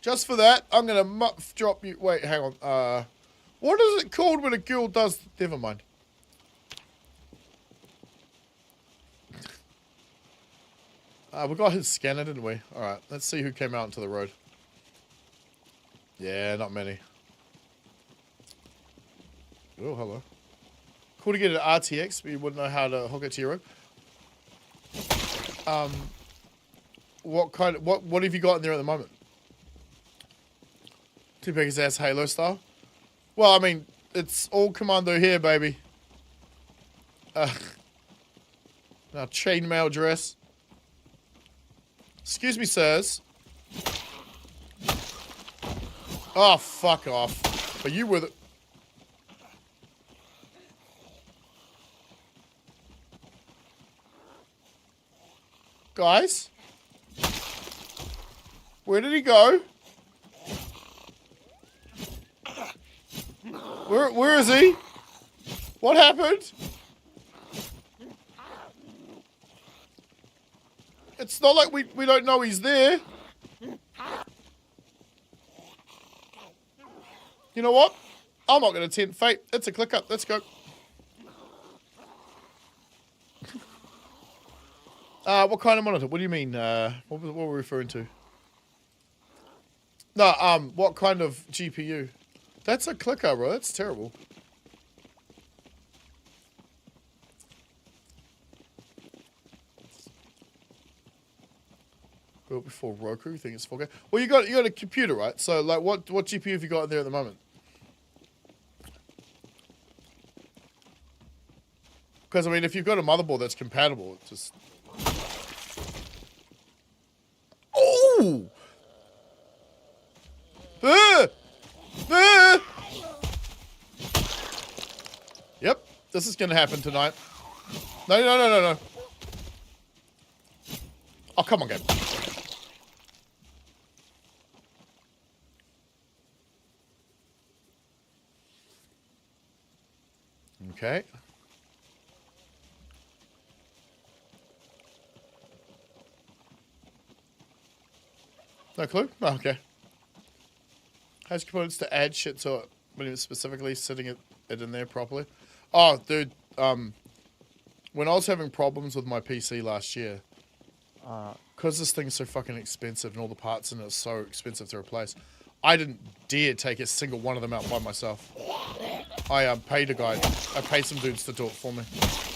Just for that, I'm gonna drop you... Wait, hang on. What is it called when a girl does? Never mind. We got his scanner, didn't we? Alright, let's see who came out into the road. Yeah, not many. Oh, hello. Cool to get an RTX, but you wouldn't know how to hook it to your road. What have you got in there at the moment? Too big his ass Halo style? Well, I mean, it's all commando here, baby. Now, chainmail dress. Excuse me, sirs. Oh, fuck off. But you were the... Guys? Where did he go? Where is he? What happened? It's not like we don't know he's there. You know what? I'm not going to tempt fate. It's a click up. Let's go. What kind of monitor? What do you mean? What were we referring to? No, what kind of GPU? That's a clicker, bro. That's terrible. Built before Roku. Think it's 4K. Well, you got a computer, right? So, like, what GPU have you got in there at the moment? Because I mean, if you've got a motherboard that's compatible, it's just. Oh! Yep, this is gonna happen tonight. No. Oh, come on, game. Okay. No clue? Oh, okay. Has components to add shit to it, but even specifically sitting it in there properly. Oh, dude, when I was having problems with my PC last year, because this thing's so fucking expensive and all the parts in it are so expensive to replace, I didn't dare take a single one of them out by myself. I paid a guy. I paid some dudes to do it for me.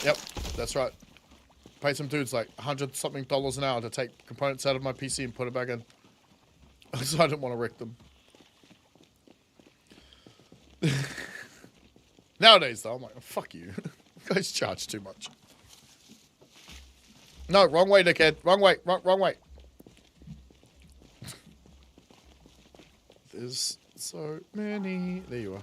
Yep, that's right. Paid some dudes like $100-something an hour to take components out of my PC and put it back in. So I didn't want to wreck them. Nowadays, though, I'm like, oh, fuck you. You guys charge too much. No, wrong way, dickhead. Wrong way. Wrong way. There's so many. There you are.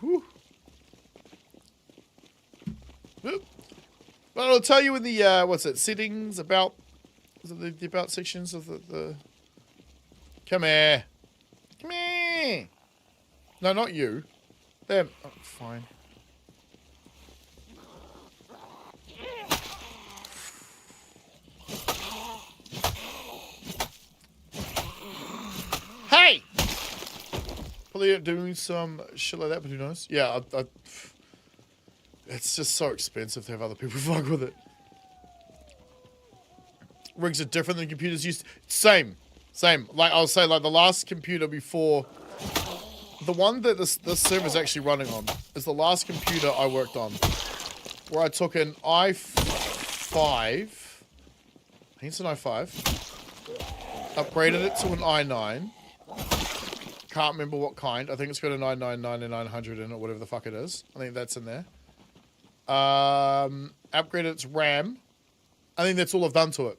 Whew. But I'll tell you in the, what's it, settings, about, is it the about sections of the... Come here. Come here. No, not you. Them. Oh, fine. Hey! Probably doing some shit like that, but who knows? Yeah, it's just so expensive to have other people fuck with it. Rigs are different than computers used. Same. Like, I'll say, like, the last computer before... The one that this server's actually running on is the last computer I worked on. Where I took an i5... I think it's an i5. Upgraded it to an i9. Can't remember what kind. I think it's got a 999 and 900 in it, whatever the fuck it is. I think that's in there. Upgraded its RAM. I think that's all I've done to it.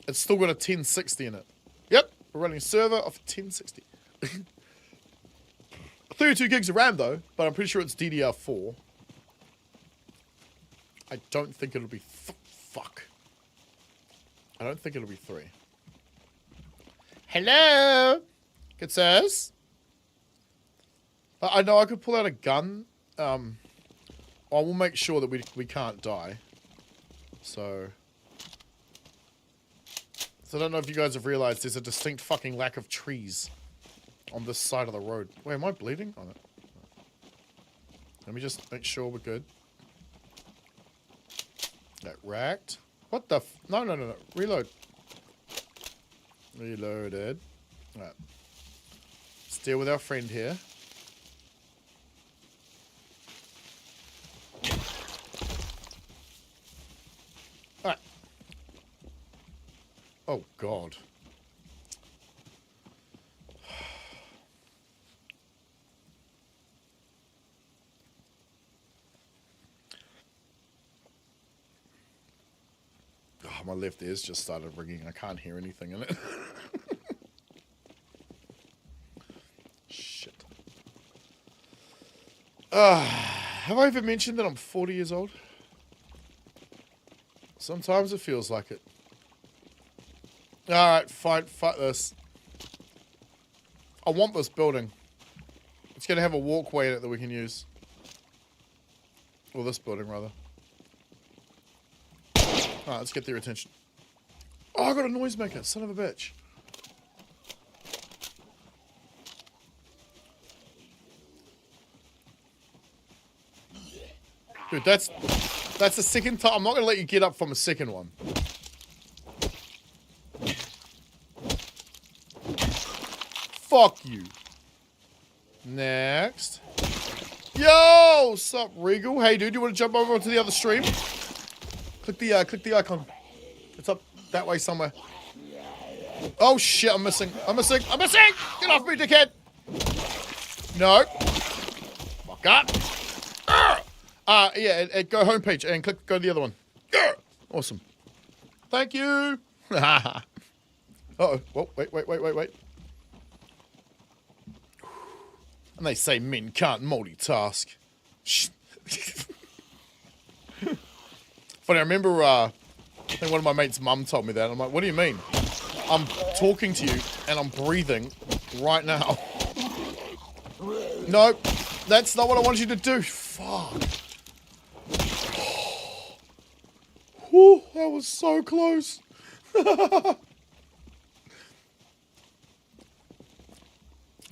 It's still got a 1060 in it. Yep, we're running a server off 1060. 32 gigs of RAM though, but I'm pretty sure it's DDR4. I don't think it'll be... fuck. I don't think it'll be 3. Hello? Good sirs? I know I could pull out a gun. I will make sure that we can't die. So... So I don't know if you guys have realized there's a distinct fucking lack of trees on this side of the road. Wait, am I bleeding? Oh, no. Let me just make sure we're good. That racked. What the f... No, no, no, no. Reload. Reloaded. Alright. Let's deal with our friend here. Alright. Oh, God. Oh, my left ear's just started ringing. I can't hear anything in it. Shit. Have I ever mentioned that I'm 40 years old? Sometimes it feels like it. Alright, fine. Fuck this. I want this building. It's going to have a walkway in it that we can use. Or this building, rather. Alright, let's get their attention. Oh, I got a noisemaker. Son of a bitch. Dude, that's the second time. I'm not going to let you get up from a second one. Fuck you. Next. Yo! Sup, Regal? Hey, dude, you want to jump over onto the other stream? Click the icon. It's up that way somewhere. Oh shit, I'm missing. I'm missing. I'm missing! Get off me, dickhead! No. Fuck up. Yeah, go homepage and go to the other one. Awesome. Thank you. Uh-oh. Whoa, wait. And they say men can't multitask. Funny, I remember, I think one of my mates' mum told me that. I'm like, what do you mean? I'm talking to you and I'm breathing right now. No, that's not what I wanted you to do. Fuck. Whew, that was so close. I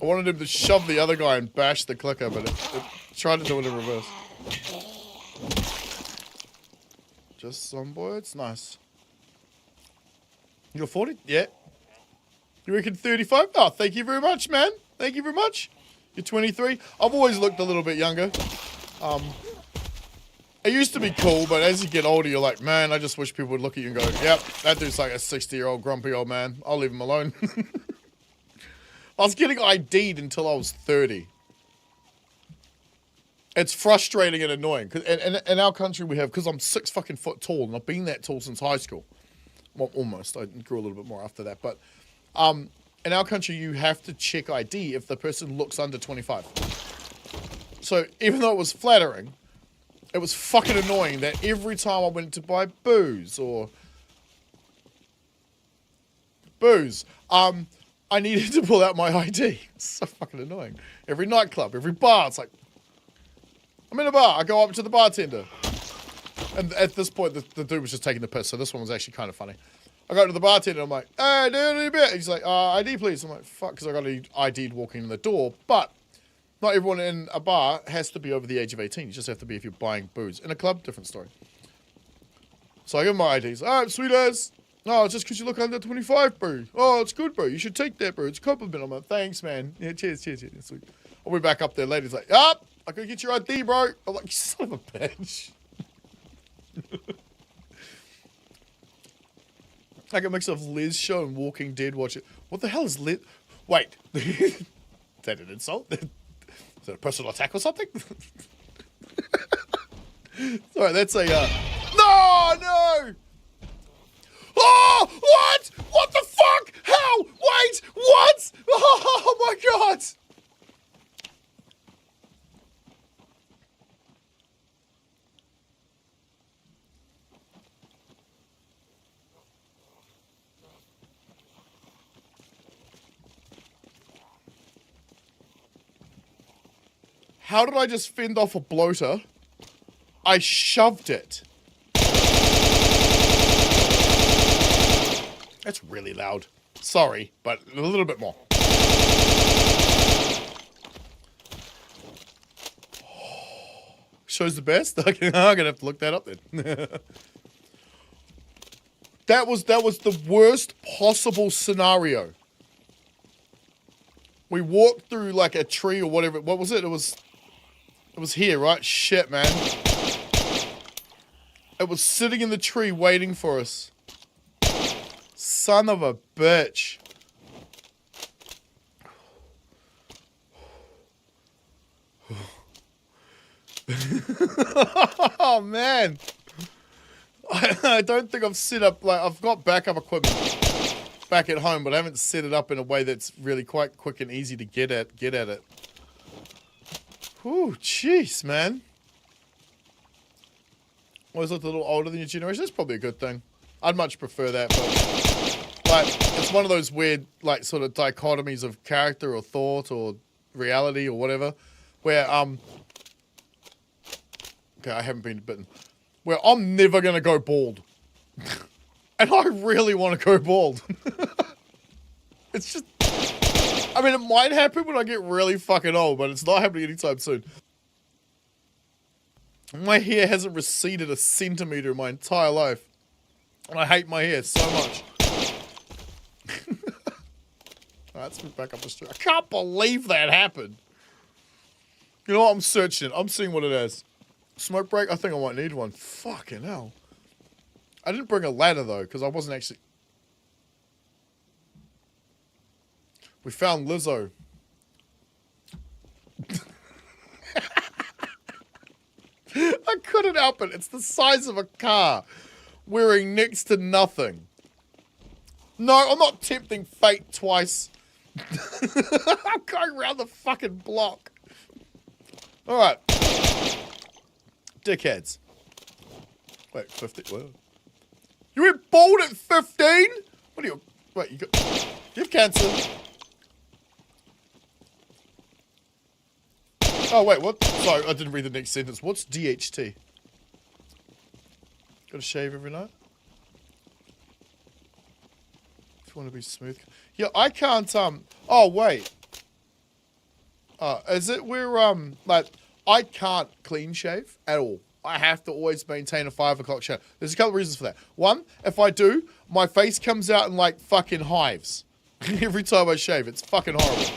wanted him to shove the other guy and bash the clicker, but it tried to do it in reverse. Just Zomboid, nice. You're 40? Yeah. You reckon 35? Oh, thank you very much, man. Thank you very much. You're 23. I've always looked a little bit younger. It used to be cool, but as you get older, you're like, man, I just wish people would look at you and go, yep, that dude's like a 60-year-old grumpy old man. I'll leave him alone. I was getting ID'd until I was 30. It's frustrating and annoying. And in our country we have, because I'm 6 fucking foot tall, and I've been that tall since high school. Well, almost. I grew a little bit more after that. But in our country, you have to check ID if the person looks under 25. So even though it was flattering, it was fucking annoying that every time I went to buy booze, I needed to pull out my ID. It's so fucking annoying. Every nightclub, every bar, it's like, I'm in a bar. I go up to the bartender. And at this point, the dude was just taking the piss, so this one was actually kind of funny. I go to the bartender, I'm like, hey, dude, need a bit. He's like, ID, please. I'm like, fuck, because I got an ID'd walking in the door. But not everyone in a bar has to be over the age of 18. You just have to be if you're buying booze. In a club, different story. So I give him my IDs. All right, sweet ass. No, it's just because you look under 25, bro. Oh, it's good, bro. You should take that, bro. It's a compliment. I'm like, thanks, man. Yeah, cheers. Sweet. I'll be back up there later. He's like, yup, I could get your ID, bro. I'm like, you son of a bitch. Like a mix of Liz show and Walking Dead watching. What the hell is Liz? Wait. Is that an insult? Is that a personal attack or something? Sorry, that's a, No! Oh, what? What the fuck? How? Wait, what? Oh my god! How did I just fend off a bloater? I shoved it. That's really loud. Sorry, but a little bit more. Shows the best? Okay, I'm gonna have to look that up then. That was the worst possible scenario. We walked through like a tree or whatever. What was it? It was here, right? Shit, man. It was sitting in the tree waiting for us. Son of a bitch. Oh, man. I don't think I've set up, like, I've got backup equipment back at home, but I haven't set it up in a way that's really quite quick and easy to get at it. Whew, jeez, man. Always looked a little older than your generation. That's probably a good thing. I'd much prefer that, but, like, it's one of those weird, like, sort of dichotomies of character or thought or reality or whatever, where, okay, I haven't been bitten. Where I'm never going to go bald. And I really want to go bald. It's just... I mean, it might happen when I get really fucking old, but it's not happening anytime soon. My hair hasn't receded a centimeter in my entire life. And I hate my hair so much. Alright, let's move back up the street. I can't believe that happened. You know what? I'm searching it. I'm seeing what it is. Smoke break? I think I might need one. Fucking hell. I didn't bring a ladder, though, because I wasn't actually... We found Lizzo. I couldn't help it. It's the size of a car. Wearing next to nothing. No, I'm not tempting fate twice. I'm going around the fucking block. Alright. Dickheads. Wait, 50. Well, you went bald at 15? What are you... Wait, you have cancer. Oh, wait, what? Sorry, I didn't read the next sentence. What's DHT? Gotta shave every night? If you want to be smooth. Yeah, I can't, Oh, wait. Is it where, like... I can't clean shave at all. I have to always maintain a 5 o'clock shave. There's a couple of reasons for that. One, if I do, my face comes out in like fucking hives. Every time I shave. It's fucking horrible.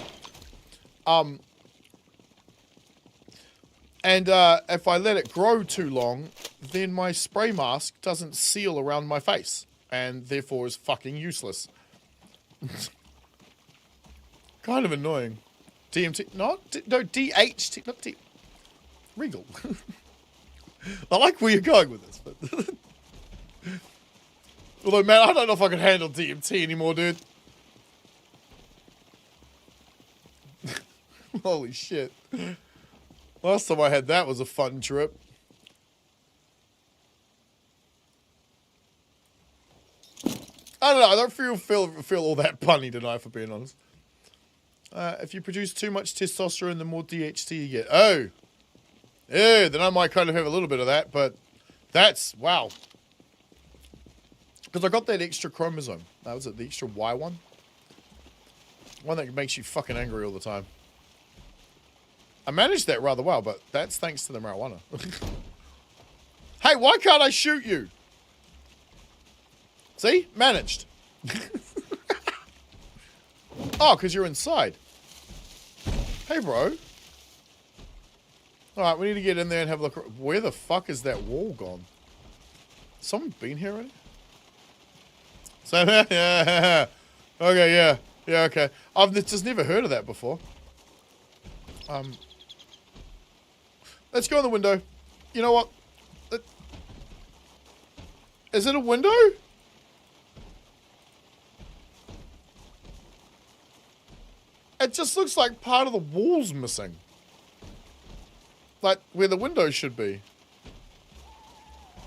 And if I let it grow too long, then my spray mask doesn't seal around my face. And therefore is fucking useless. Kind of annoying. DMT, no, DHT, not D. Regal. I like where you're going with this, but... Although, man, I don't know if I can handle DMT anymore, dude. Holy shit. Last time I had that was a fun trip. I don't know, I don't feel all that punny tonight, for being honest. If you produce too much testosterone, the more DHT you get. Oh! Yeah, then I might kind of have a little bit of that, but that's, wow. Because I got that extra chromosome. That was it, the extra Y one? One that makes you fucking angry all the time. I managed that rather well, but that's thanks to the marijuana. Hey, why can't I shoot you? See? Managed. Oh, because you're inside. Hey, bro. Alright, we need to get in there and have a look. Where the fuck is that wall gone? Someone been here already? So, yeah. Okay, yeah. Yeah, okay. I've just never heard of that before. Let's go in the window. You know what? Is it a window? It just looks like part of the wall's missing. Like, where the window should be.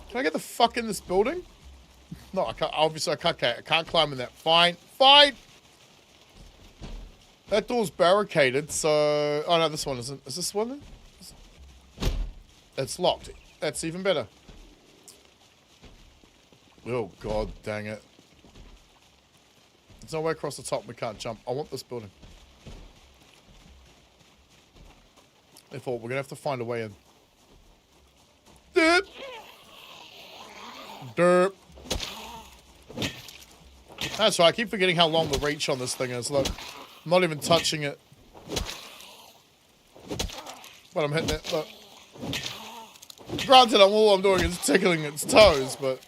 Can I get the fuck in this building? No, I can't. Obviously, I can't climb in that. Fine. Fine! That door's barricaded, so... Oh, no, this one isn't. Is this one? It's locked. That's even better. Oh, God dang it. There's no way across the top we can't jump. I want this building. Therefore, we're going to have to find a way in. Derp! Derp! That's right, I keep forgetting how long the reach on this thing is. Look, I'm not even touching it. But I'm hitting it, look. Granted, all I'm doing is tickling its toes, but...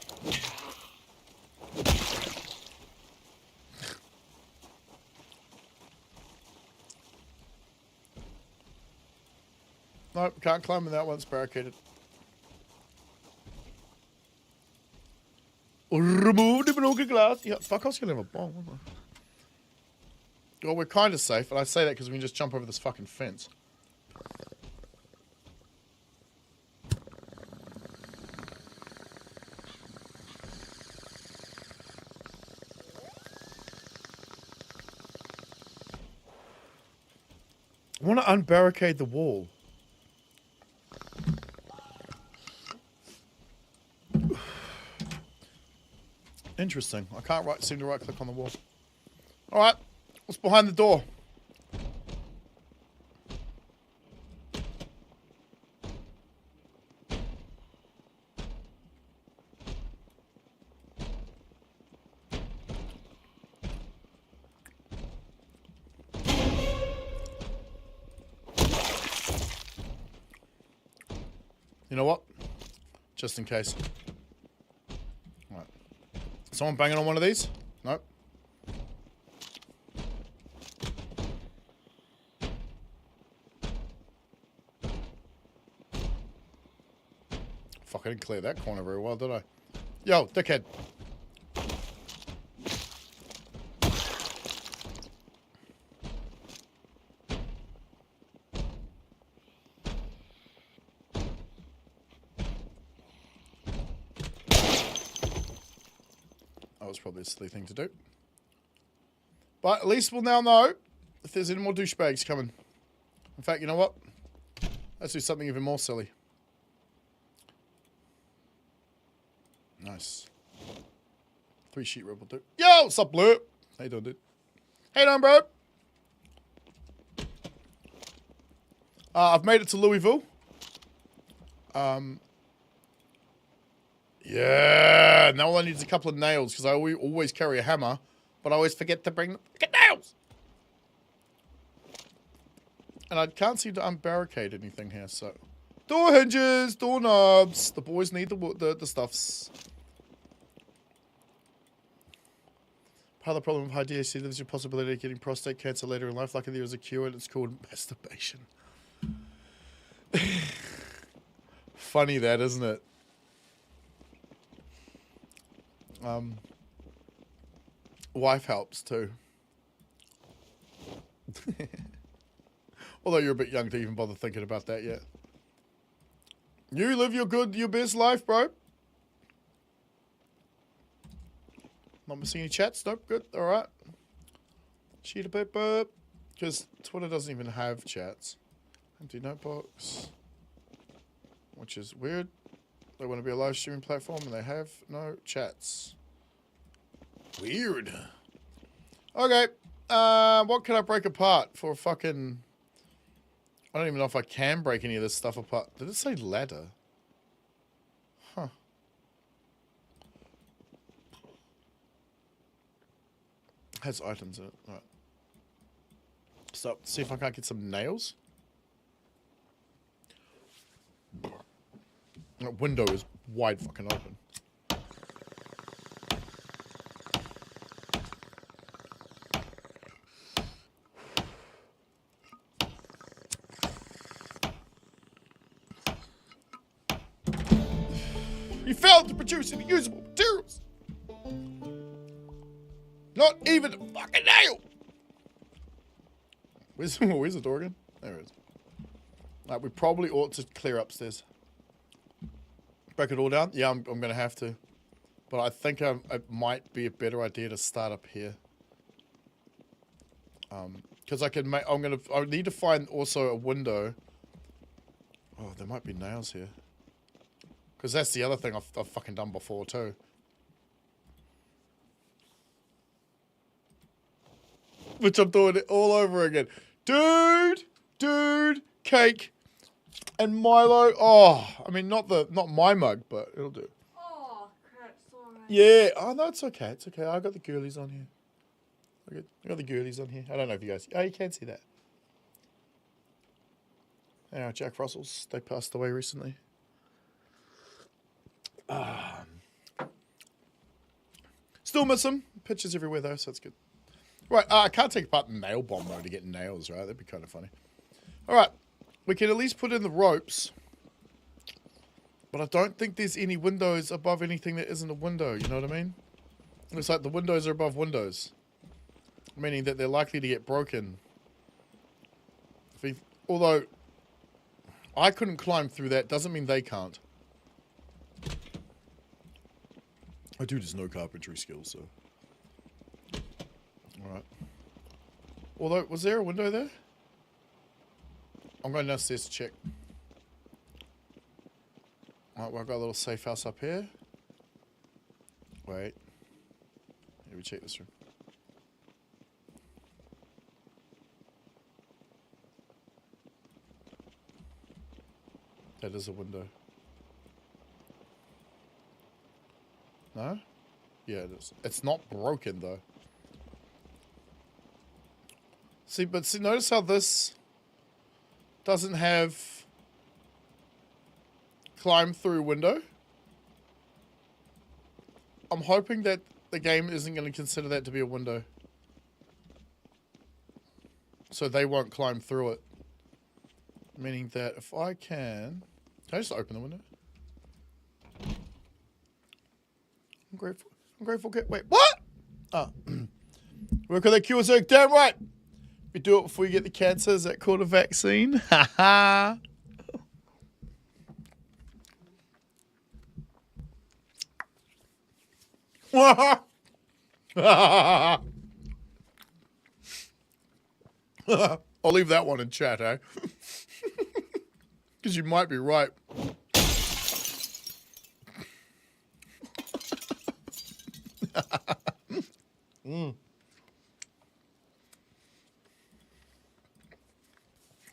Nope, can't climb in that one, it's barricaded. Remove the broken glass. Yeah, fuck, I was gonna have a bomb, wasn't I? Well, we're kind of safe, and I say that because we can just jump over this fucking fence. I want to unbarricade the wall. Interesting. I can't seem to right click on the wall. Alright. What's behind the door? You know what? Just in case. Right. Someone banging on one of these? Nope. Fuck, I didn't clear that corner very well, did I? Yo, dickhead. That was probably a silly thing to do. But at least we'll now know if there's any more douchebags coming. In fact, you know what? Let's do something even more silly. Nice. 3 sheet rope will do. Yo, what's up, Blue? How you doing, dude? Hey, down, bro. I've made it to Louisville. Yeah. Now all I need is a couple of nails because I always carry a hammer, but I always forget to bring the fucking nails. And I can't seem to unbarricade anything here, so. Door hinges, door knobs. The boys need the stuffs. Part of the problem with high DHC, there's your possibility of getting prostate cancer later in life. Luckily, there is a cure, and it's called masturbation. Funny that, isn't it? Wife helps too. Although you're a bit young to even bother thinking about that yet. You live your best life, bro. Not missing any chats? Nope, good, alright. Sheet of paper. Because Twitter doesn't even have chats. Empty notebox. Which is weird. They want to be a live streaming platform and they have no chats. Weird. Okay. What can I break apart for a fucking... I don't even know if I can break any of this stuff apart. Did it say ladder? Huh. Has items in it. Right. So, see if I can't get some nails. That window is wide fucking open. You failed to produce any usable materials. Not even a fucking nail. Where's the door again? There it is. Right, we probably ought to clear upstairs. Break it all down? Yeah, I'm going to have to. But I think it might be a better idea to start up here. Because I can make... I need to find also a window. Oh, there might be nails here. Because that's the other thing I've fucking done before too. Which I'm doing it all over again. Dude, cake, and Milo. Oh, I mean, not my mug, but it'll do. Oh, crap, sorry. Yeah. Oh, no, it's okay. It's okay. I got the girlies on here. I got the girlies on here. I don't know if you guys... Oh, you can see that. Yeah, Jack Russells. They passed away recently. Still miss them. Pictures everywhere, though, so it's good. Right, I can't take apart the nail bomb, though, to get nails, right? That'd be kind of funny. All right. We can at least put in the ropes. But I don't think there's any windows above anything that isn't a window. You know what I mean? It's like the windows are above windows. Meaning that they're likely to get broken. Although, I couldn't climb through that. Doesn't mean they can't. I do just no carpentry skills, so... Alright. Although, was there a window there? I'm going downstairs to check. Alright, well, I've got a little safe house up here. Wait. Let me check this room. That is a window. No? Yeah, it is. It's not broken, though. See, notice how this doesn't have climb through window? I'm hoping that the game isn't going to consider that to be a window. So they won't climb through it. Meaning that if I can I just open the window? I'm grateful. Wait, what? Oh. Work on that cure, sir. Damn right. If you do it before you get the cancer, is that called a vaccine? Ha ha. I'll leave that one in chat, eh? Because you might be right.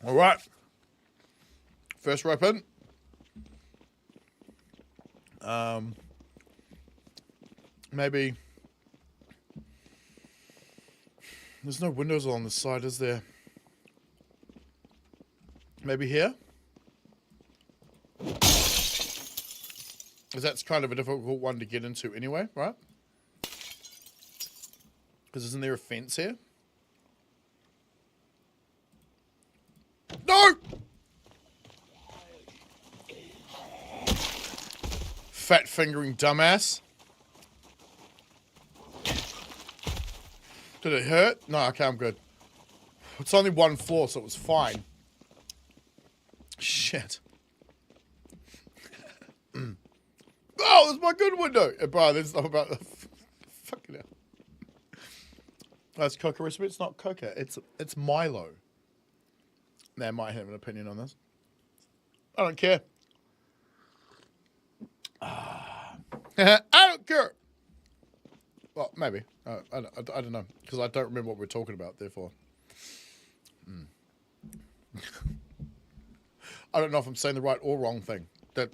All right. First rope in. Maybe. There's no windows along the side, is there? Maybe here? Because that's kind of a difficult one to get into anyway, right? Because isn't there a fence here? No! Fat fingering dumbass. Did it hurt? No, okay, I'm good. It's only one floor, so it was fine. Shit. Oh, that's my good window. Bro, there's stuff about the fucking hell. That's Coca recipe. It's not Coca. It's Milo. They might have an opinion on this. I don't care. I don't care. Well, maybe. I don't know. Because I don't remember what we're talking about, therefore. I don't know if I'm saying the right or wrong thing. That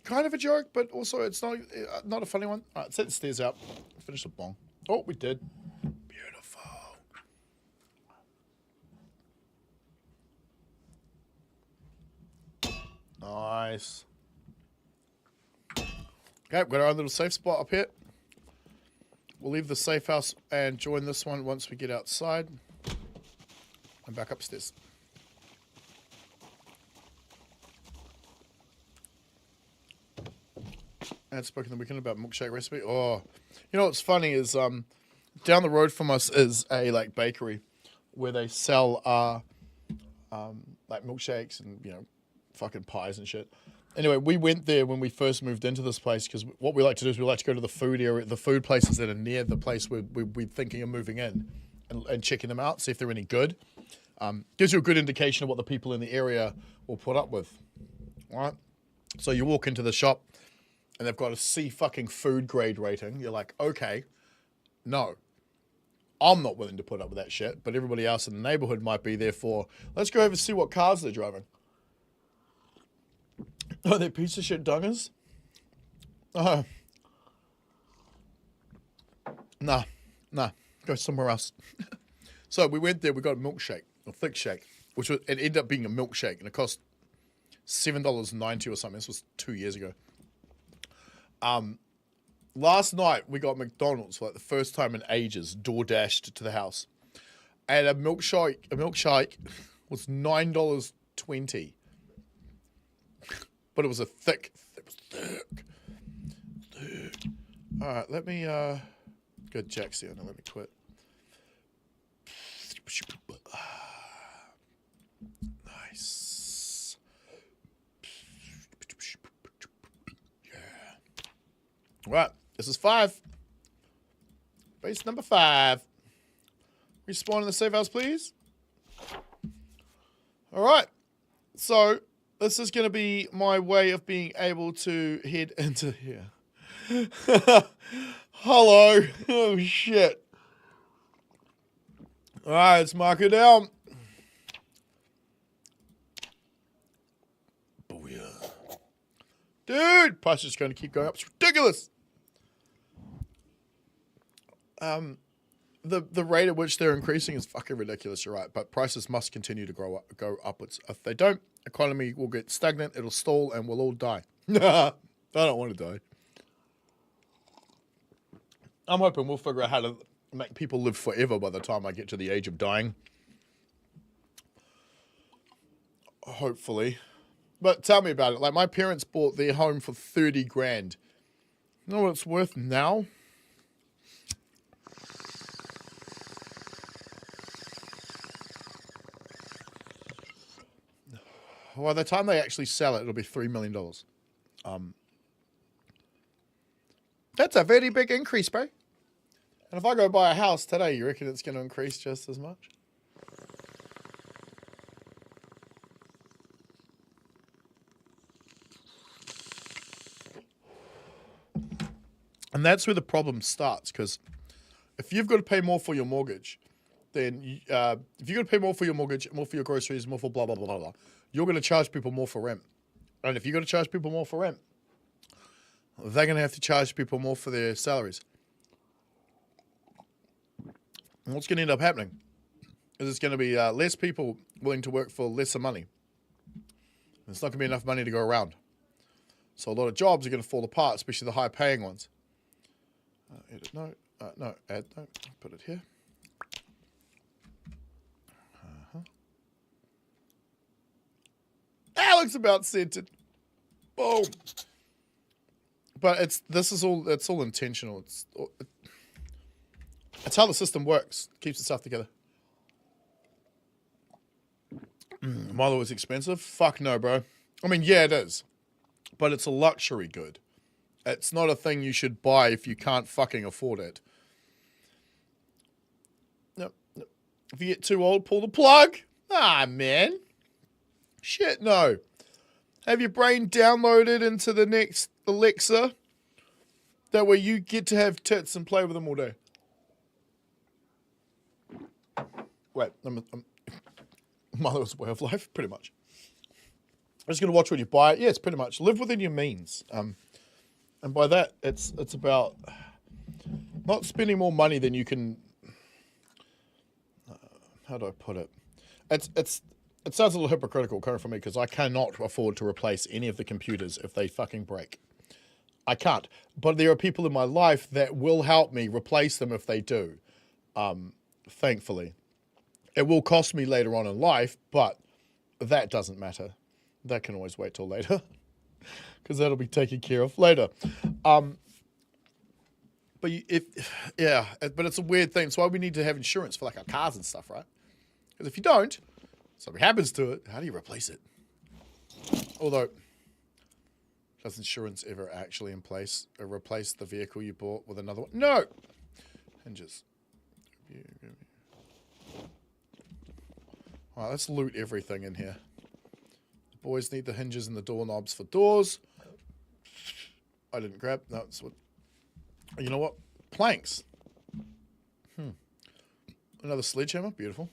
kind of a joke, but also it's not a funny one. All right, set the stairs out. Finish the bong. Oh, we did. Beautiful. Nice. Okay, we've got our own little safe spot up here. We'll leave the safe house and join this one once we get outside. And back upstairs. I had spoken the weekend about milkshake recipe. Oh, you know what's funny is down the road from us is a bakery where they sell milkshakes and fucking pies and shit. Anyway, we went there when we first moved into this place because what we like to do is we like to go to the food area, the food places that are near the place where we're thinking of moving in, and checking them out, see if they're any good. Gives you a good indication of what the people in the area will put up with. All right. So you walk into the shop, and they've got a C fucking food grade rating, you're like, okay, no. I'm not willing to put up with that shit, but everybody else in the neighborhood might be. Therefore, let's go over and see what cars they're driving. Oh, they're piece of shit dungers? Nah. Go somewhere else. So we went there, we got a milkshake, a thick shake, which was, it ended up being a milkshake, and it cost $7.90 or something. This was 2 years ago. Last night, we got McDonald's for like the first time in ages, door dashed to the house. And a milkshake was $9.20. But it was thick. Alright, let me, good Jack's here. Now let me quit. Nice. Yeah. Right, this is 5. Base number 5. Respawn in the safe house, please. Alright, so this is going to be my way of being able to head into here. Hello. Oh, shit. Alright, let's mark it down. Booyah. Dude, price is going to keep going up. It's ridiculous. The rate at which they're increasing is fucking ridiculous, you're right. But prices must continue to go upwards. If they don't, economy will get stagnant, it'll stall, and we'll all die. I don't want to die. I'm hoping we'll figure out how to make people live forever by the time I get to the age of dying. Hopefully. But tell me about it. Like, my parents bought their home for 30 grand. You know what it's worth now? By the time they actually sell it, it'll be $3 million. That's a very big increase, bro. And if I go buy a house today, you reckon it's going to increase just as much? And that's where the problem starts, because if you've got to pay more for your mortgage, then if you've got to pay more for your mortgage, more for your groceries, more for blah, blah, blah, blah, blah, you're going to charge people more for rent. And if you're going to charge people more for rent, they're going to have to charge people more for their salaries. And what's going to end up happening is it's going to be less people willing to work for lesser money. There's not going to be enough money to go around. So a lot of jobs are going to fall apart, especially the high-paying ones. Edit, no, add, no, put it here. That looks about centered. Boom. But it's all intentional. It's how the system works. It keeps itself together. Milo is expensive? Fuck no, bro. I mean, yeah, it is. But it's a luxury good. It's not a thing you should buy if you can't fucking afford it. No. If you get too old, pull the plug. Ah, man. Shit, no. Have your brain downloaded into the next Alexa. That way you get to have tits and play with them all day. Wait, Mother's way of life, pretty much. I'm just going to watch what you buy. Yeah, it's pretty much. Live within your means. And by that, it's about not spending more money than you can... how do I put it? It sounds a little hypocritical coming from me because I cannot afford to replace any of the computers if they fucking break. I can't. But there are people in my life that will help me replace them if they do. Thankfully. It will cost me later on in life, but that doesn't matter. That can always wait till later. Because that'll be taken care of later. But it's a weird thing. It's why we need to have insurance for like our cars and stuff, right? Because if you don't, something happens to it, how do you replace it? Although, does insurance ever actually replace the vehicle you bought with another one? No! Hinges. Alright, let's loot everything in here. The boys need the hinges and the doorknobs for doors. I didn't grab. No, it's what. You know what? Planks. Another sledgehammer. Beautiful.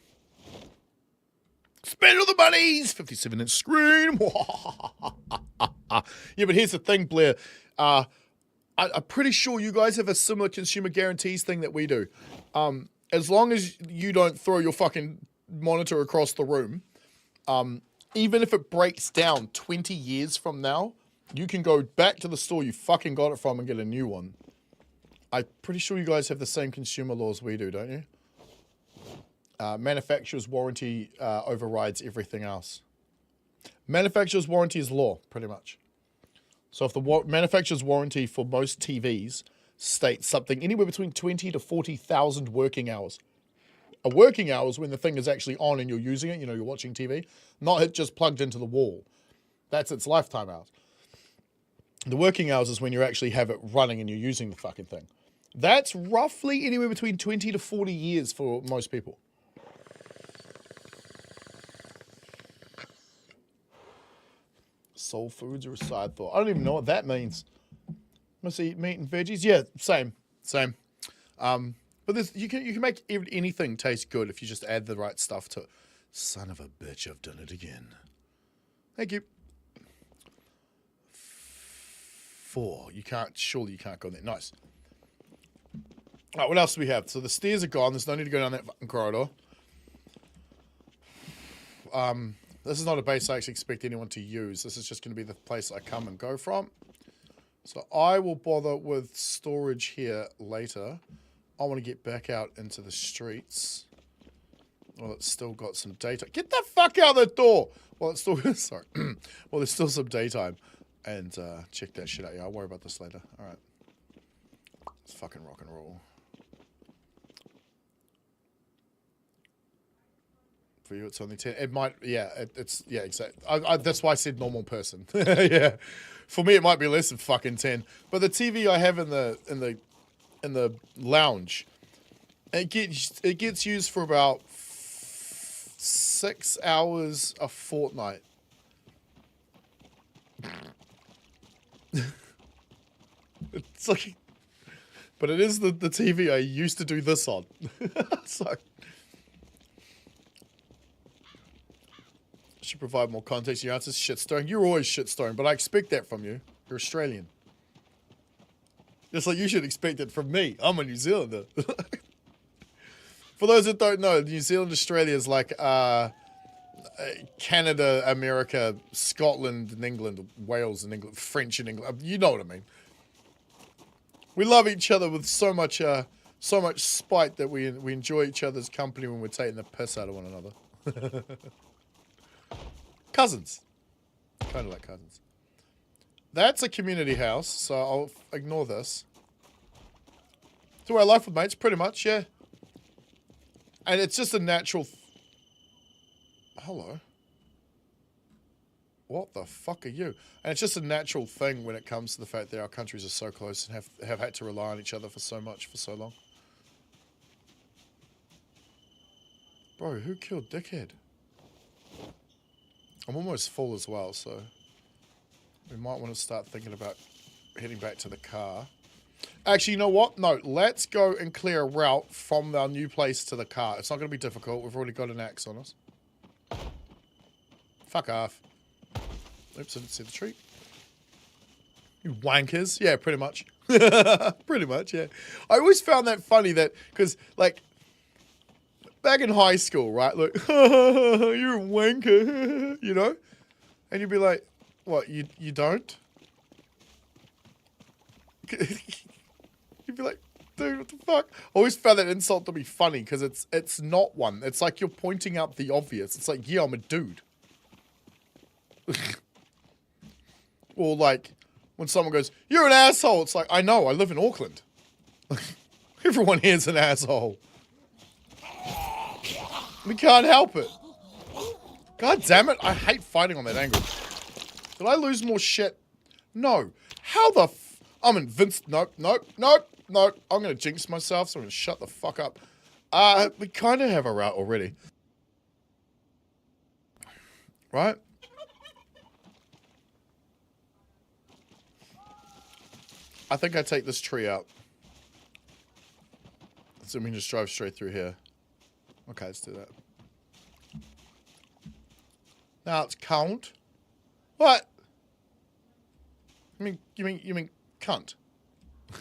Spend all the monies. 57-inch screen. Yeah, but here's the thing, Blair. I'm pretty sure you guys have a similar consumer guarantees thing that we do. As long as you don't throw your fucking monitor across the room, even if it breaks down 20 years from now, you can go back to the store you fucking got it from and get a new one. I'm pretty sure you guys have the same consumer laws we do, don't you? Manufacturer's warranty overrides everything else. Manufacturer's warranty is law, pretty much. So if the manufacturer's warranty for most TVs states something anywhere between 20 to 40,000 working hours. A working hour is when the thing is actually on and you're using it, you know, you're watching TV, not it just plugged into the wall. That's its lifetime hours. The working hours is when you actually have it running and you're using the fucking thing. That's roughly anywhere between 20 to 40 years for most people. Soul foods are a side thought. I don't even know what that means. Must eat meat and veggies. Yeah, same. But there's, you can make anything taste good if you just add the right stuff to it. Son of a bitch, I've done it again. Thank you. 4. Surely you can't go there. Nice. All right, what else do we have? So the stairs are gone. There's no need to go down that fucking corridor. This is not a base I actually expect anyone to use. This is just going to be the place I come and go from. So I will bother with storage here later. I want to get back out into the streets. Well, it's still got some daytime. Get the fuck out the door! Well, it's still... Sorry. Well, there's still some daytime. And check that shit out. Yeah, I'll worry about this later. Alright. It's fucking rock and roll. For you, it's only 10. It might... Yeah, it's... Yeah, exactly. That's why I said normal person. Yeah. For me, it might be less than fucking 10. But the TV I have in the lounge, it gets used for about 6 hours a fortnight. It's like, but it is the TV I used to do this on. So should provide more context. Your answer's shitstorm. You're always shitstorm, but I expect that from you. You're Australian. Just like you should expect it from me. I'm a New Zealander. For those that don't know, New Zealand, Australia is like Canada, America, Scotland and England, Wales and England, French and England. You know what I mean. We love each other with so much spite that we enjoy each other's company when we're taking the piss out of one another. Cousins. Kind of like cousins. That's a community house, so I'll ignore this. To our life with mates, pretty much, yeah. And it's just a natural... Hello. What the fuck are you? And it's just a natural thing when it comes to the fact that our countries are so close and have had to rely on each other for so much, for so long. Bro, who killed Dickhead? I'm almost full as well, so... We might want to start thinking about heading back to the car. Actually, you know what? No, let's go and clear a route from our new place to the car. It's not going to be difficult. We've already got an axe on us. Fuck off. Oops, I didn't see the tree. You wankers. Yeah, pretty much. Pretty much, yeah. I always found that funny that, because, like, back in high school, right? Like, you're a wanker, you know? And you'd be like, what, you don't? You'd be like, dude, what the fuck? I always found that insult to be funny because it's not one. It's like you're pointing out the obvious. It's like, yeah, I'm a dude. Or like when someone goes, you're an asshole. It's like, I know, I live in Auckland. Everyone here's an asshole. We can't help it. God damn it, I hate fighting on that angle. Did I lose more shit? No. How the I'm in Vince. Nope. I'm going to jinx myself, so I'm going to shut the fuck up. We kind of have a route already. Right? I think I take this tree out. So we can just drive straight through here. Okay, let's do that. Now it's count. What? You mean cunt?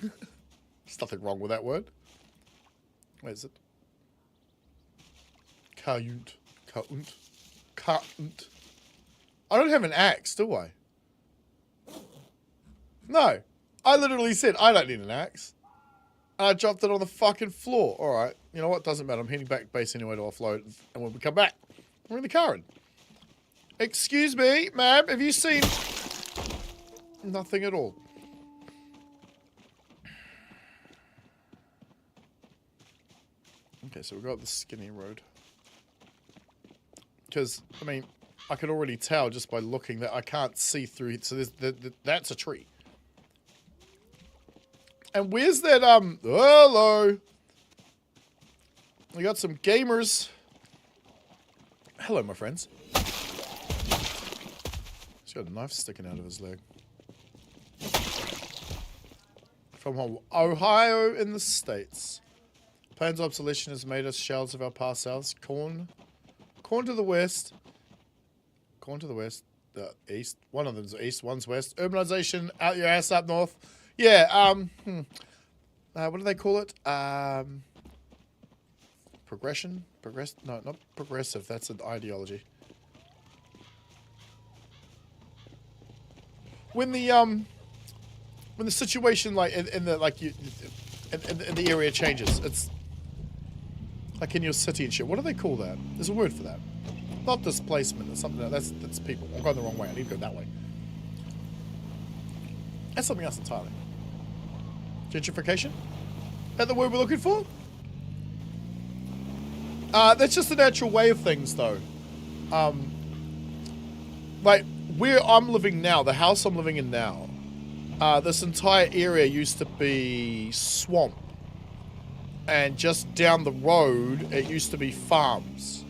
There's nothing wrong with that word. Where is it? Count. Count. Count. I don't have an axe, do I? No. I literally said I don't need an axe. And I dropped it on the fucking floor. Alright. You know what? Doesn't matter. I'm heading back to base anyway to offload. And when we come back, we're in the car. Excuse me, ma'am. Have you seen... Nothing at all. Okay, so we got the skinny road. Because, I mean, I could already tell just by looking that I can't see through it. So that's a tree. And where's that, hello. We got some gamers. Hello, my friends. He's got a knife sticking out of his leg. From Ohio in the States. Plains obsolescence has made us shells of our past selves. Corn to the west. Corn to the west. The east. One of them's east, one's west. Urbanization out your ass up north. Yeah, what do they call it? Progression? No, not progressive. That's an ideology. When the situation like in the like you in the area changes, it's like in your city and shit. What do they call that? There's a word for that. Not displacement or something. That's people. I'm going the wrong way. I need to go that way. That's something else entirely. Gentrification? Is that the word we're looking for? That's just the natural way of things, though. Like, where I'm living now, the house I'm living in now, this entire area used to be swamp. And just down the road, it used to be farms.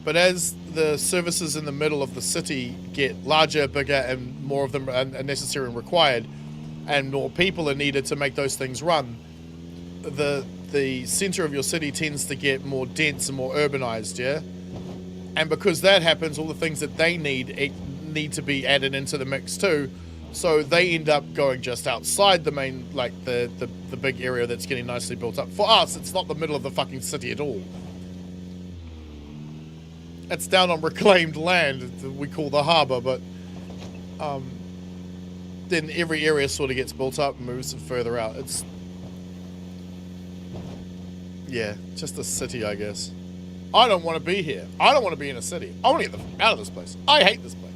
But as the services in the middle of the city get larger, bigger, and more of them are necessary and required, and more people are needed to make those things run, the center of your city tends to get more dense and more urbanized, yeah? And because that happens, all the things that they need to be added into the mix too. So they end up going just outside the main, like the big area that's getting nicely built up. For us, it's not the middle of the fucking city at all. It's down on reclaimed land that we call the harbor, but then every area sort of gets built up and moves further out. It's, yeah, just a city, I guess. I don't want to be here. I don't want to be in a city. I want to get the fuck out of this place. I hate this place.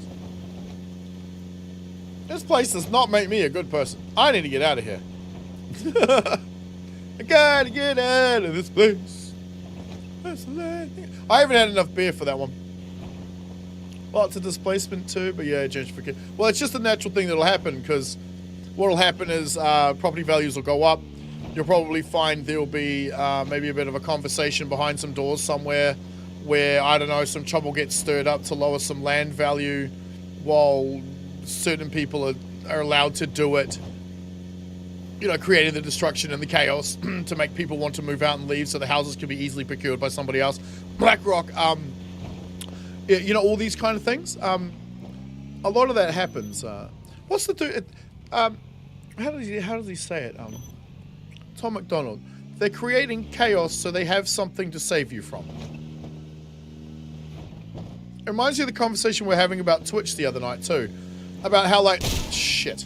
This place does not make me a good person. I need to get out of here. I gotta get out of this place. I haven't had enough beer for that one. Lots of displacement too, but yeah, gentrification. Well, it's just a natural thing that'll happen, because what'll happen is property values will go up. You'll probably find there'll be maybe a bit of a conversation behind some doors somewhere where, I don't know, some trouble gets stirred up to lower some land value while certain people are allowed to do it. You know, creating the destruction and the chaos to make people want to move out and leave so the houses can be easily procured by somebody else. BlackRock, you know, all these kind of things. A lot of that happens. What's the how does he say it? Tom McDonald. They're creating chaos so they have something to save you from. It reminds you of the conversation we're having about Twitch the other night too. About how, like, shit.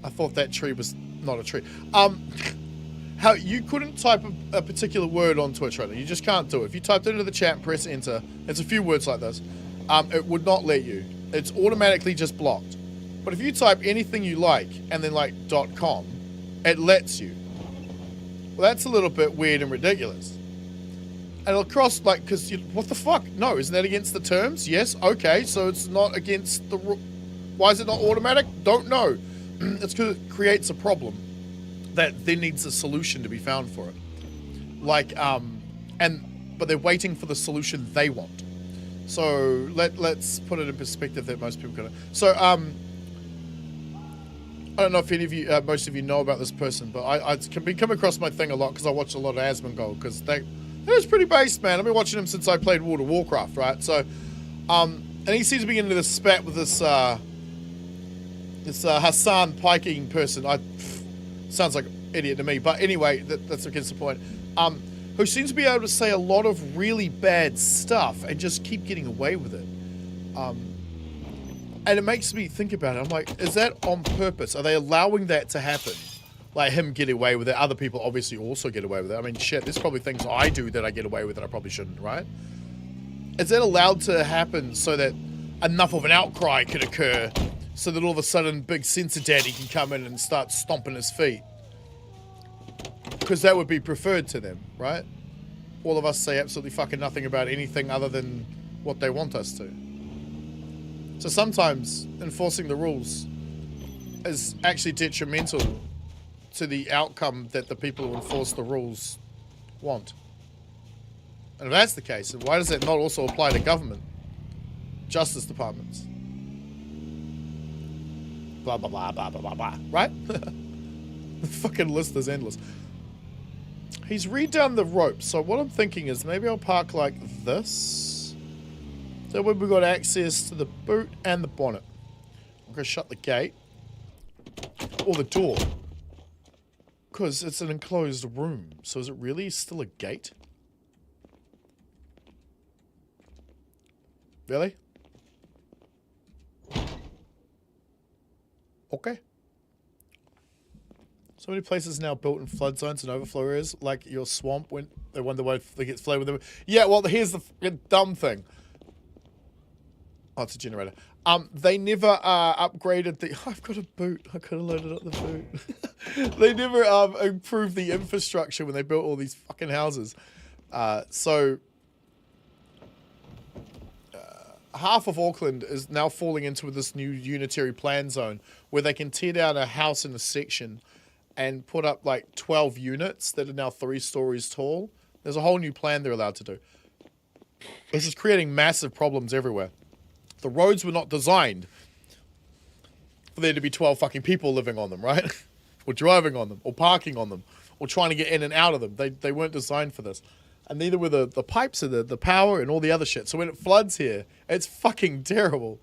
I thought that tree was not a tree. How you couldn't type a particular word on Twitch right now. You just can't do it. If you typed it into the chat and press enter, it's a few words like this. It would not let you. It's automatically just blocked. But if you type anything you like and then like .com, it lets you. Well, that's a little bit weird and ridiculous. And it'll cross, like, because what the fuck? No, isn't that against the terms? Yes, okay, so it's not against the... Why is it not automatic? Don't know. It's because it creates a problem that then needs a solution to be found for it. Like, but they're waiting for the solution they want. So let's put it in perspective that most people can. So I don't know if any of you, most of you know about this person, but I come across my thing a lot because I watch a lot of Asmongold because that was pretty based, man. I've been watching him since I played World of Warcraft, right? So, and he seems to be getting into this spat with this Hassan piking person. Sounds like an idiot to me, but anyway, that's against the point. Who seems to be able to say a lot of really bad stuff and just keep getting away with it. And it makes me think about it. I'm like, is that on purpose? Are they allowing that to happen? Like him get away with it. Other people obviously also get away with it. I mean, shit, there's probably things I do that I get away with that I probably shouldn't, right? Is that allowed to happen so that enough of an outcry could occur so that all of a sudden Big Censor Daddy can come in and start stomping his feet? Because that would be preferred to them, right? All of us say absolutely fucking nothing about anything other than what they want us to. So sometimes enforcing the rules is actually detrimental to the outcome that the people who enforce the rules want. And if that's the case, then why does that not also apply to government? Justice departments? Blah, blah, blah, blah, blah, blah, blah. Right? The fucking list is endless. He's redone the rope, so what I'm thinking is maybe I'll park like this. So we've got access to the boot and the bonnet. I'm going to shut the gate. Or the door. Because it's an enclosed room. So is it really still a gate? Really? Okay. So many places now built in flood zones and overflow areas, like your swamp, when they wonder why they get flooded with them. Yeah, well, here's the dumb thing. Oh, it's a generator. They never upgraded the... I've got a boot. I could have loaded up the boot. They never improved the infrastructure when they built all these fucking houses. So half of Auckland is now falling into this new unitary plan zone where they can tear down a house in a section and put up like 12 units that are now 3 stories tall. There's a whole new plan they're allowed to do. This is creating massive problems everywhere. The roads were not designed for there to be 12 fucking people living on them, right? Or driving on them, or parking on them, or trying to get in and out of them. They weren't designed for this. And neither were the pipes or the power and all the other shit. So when it floods here, it's fucking terrible.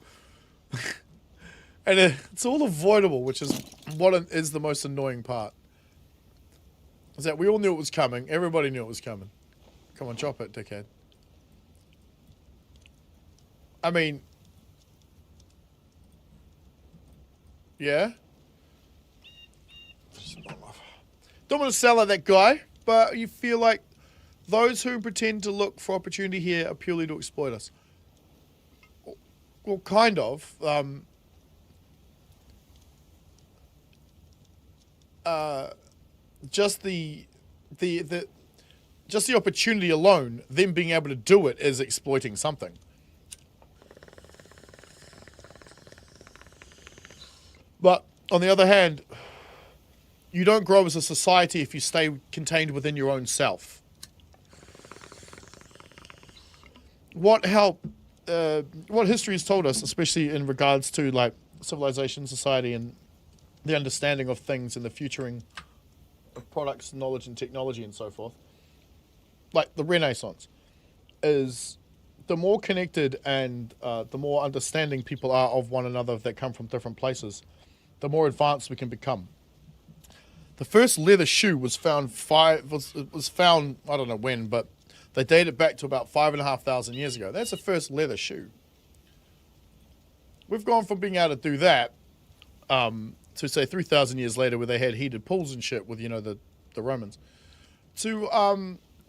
And it's all avoidable, which is what is the most annoying part. Is that we all knew it was coming. Everybody knew it was coming. Come on, chop it, dickhead. I mean... Yeah? Don't want to sell at that guy, but you feel like those who pretend to look for opportunity here are purely to exploit us. Well, kind of. Just the opportunity alone, them being able to do it, is exploiting something. But on the other hand, you don't grow as a society if you stay contained within your own self. What history has told us, especially in regards to like civilization, society, and the understanding of things and the futuring of products, knowledge, and technology, and so forth, like the Renaissance, is the more connected and the more understanding people are of one another that come from different places, the more advanced we can become. The first leather shoe was found I don't know when, but they date it back to about 5,500 years ago. That's the first leather shoe. We've gone from being able to do that to say 3,000 years later, where they had heated pools and shit with, you know, the Romans, to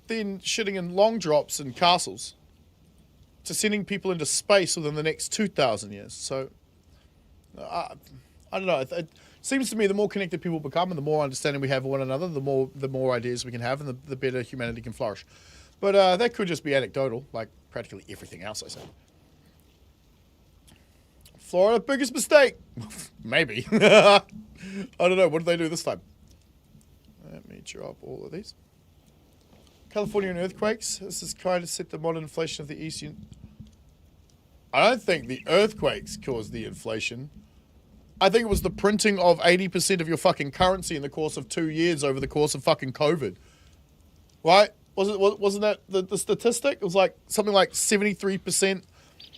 then shitting in long drops in castles, to sending people into space within the next 2,000 years. So I don't know. It seems to me the more connected people become and the more understanding we have of one another, the more ideas we can have, and the better humanity can flourish. But that could just be anecdotal, like practically everything else I say. Florida, biggest mistake. Maybe. I don't know. What did they do this time? Let me drop all of these. California and earthquakes. This is trying to set the modern inflation of the East. I don't think the earthquakes caused the inflation. I think it was the printing of 80% of your fucking currency in the course of 2 years over the course of fucking COVID. Right? Wasn't that the statistic? It was like something like 73%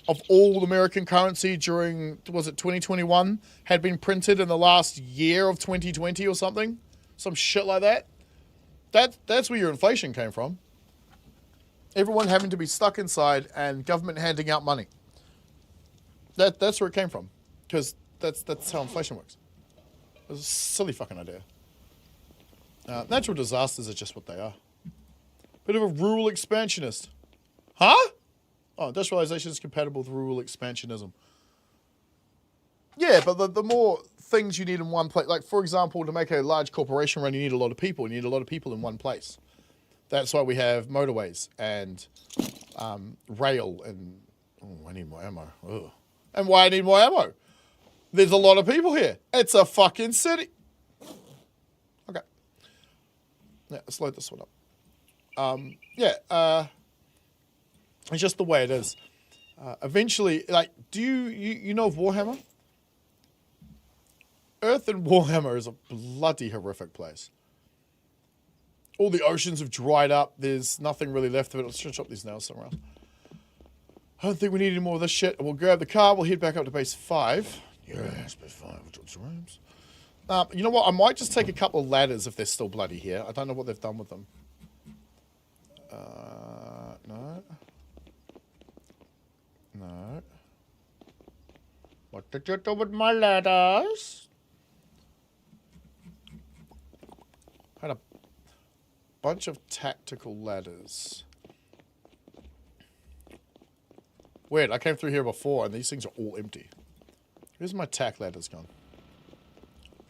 of all American currency during, was it 2021, had been printed in the last year of 2020 or something? Some shit like that. That's where your inflation came from. Everyone having to be stuck inside and government handing out money. That's where it came from. Because that's how inflation works. It's a silly fucking idea. Natural disasters are just what they are. Bit of a rural expansionist. Huh? Oh, industrialization is compatible with rural expansionism. Yeah, but the more things you need in one place, like for example, to make a large corporation run, you need a lot of people. You need a lot of people in one place. That's why we have motorways and rail and... Oh, I need more ammo. Ugh. And why I need more ammo? There's a lot of people here. It's a fucking city. Okay. Yeah, let's load this one up. It's just the way it is. Eventually, like, do you know of Warhammer? Earth in Warhammer is a bloody horrific place. All the oceans have dried up. There's nothing really left of it. Let's chop these nails somewhere else. I don't think we need any more of this shit. We'll grab the car. We'll head back up to base 5. Yes, base 5. We'll drop some rooms. You know what? I might just take a couple of ladders if they're still bloody here. I don't know what they've done with them. No. No. What did you do with my ladders? I had a bunch of tactical ladders. Weird, I came through here before and these things are all empty. Where's my tack ladders gone?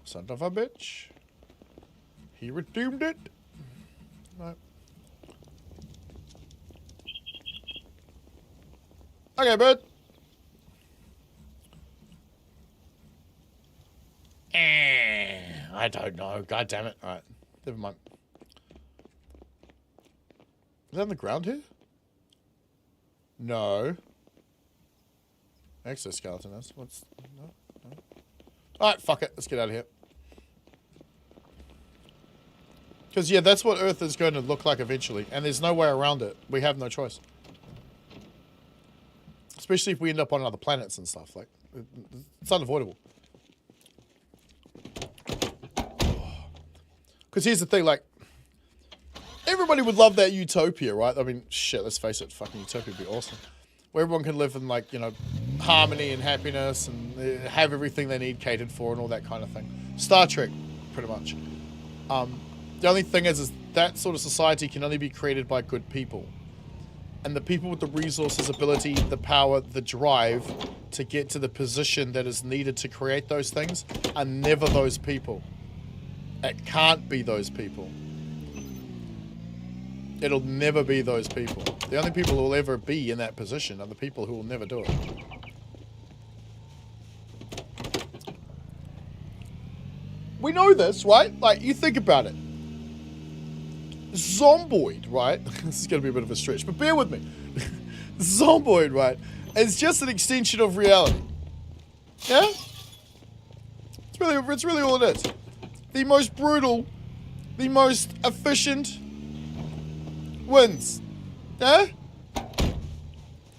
Son of a bitch. He redeemed it. No. Okay, bud. I don't know. God damn it. Alright. Never mind. Is that on the ground here? No. Exoskeleton is. What's... No. Alright, fuck it. Let's get out of here. Because, yeah, that's what Earth is going to look like eventually. And there's no way around it. We have no choice. Especially if we end up on other planets and stuff. Like, it's unavoidable. Because here's the thing, like, everybody would love that utopia, right? I mean, shit, let's face it, fucking utopia would be awesome. Where everyone can live in, like, you know, harmony and happiness and have everything they need catered for and all that kind of thing. Star Trek, pretty much. The only thing is that sort of society can only be created by good people. And the people with the resources, ability, the power, the drive to get to the position that is needed to create those things are never those people. It can't be those people. It'll never be those people. The only people who will ever be in that position are the people who will never do it. We know this, right? Like, you think about it. Zomboid, right? This is going to be a bit of a stretch, but bear with me. Zomboid, right? Is just an extension of reality. Yeah? It's really all it is. The most brutal, the most efficient wins. Yeah? I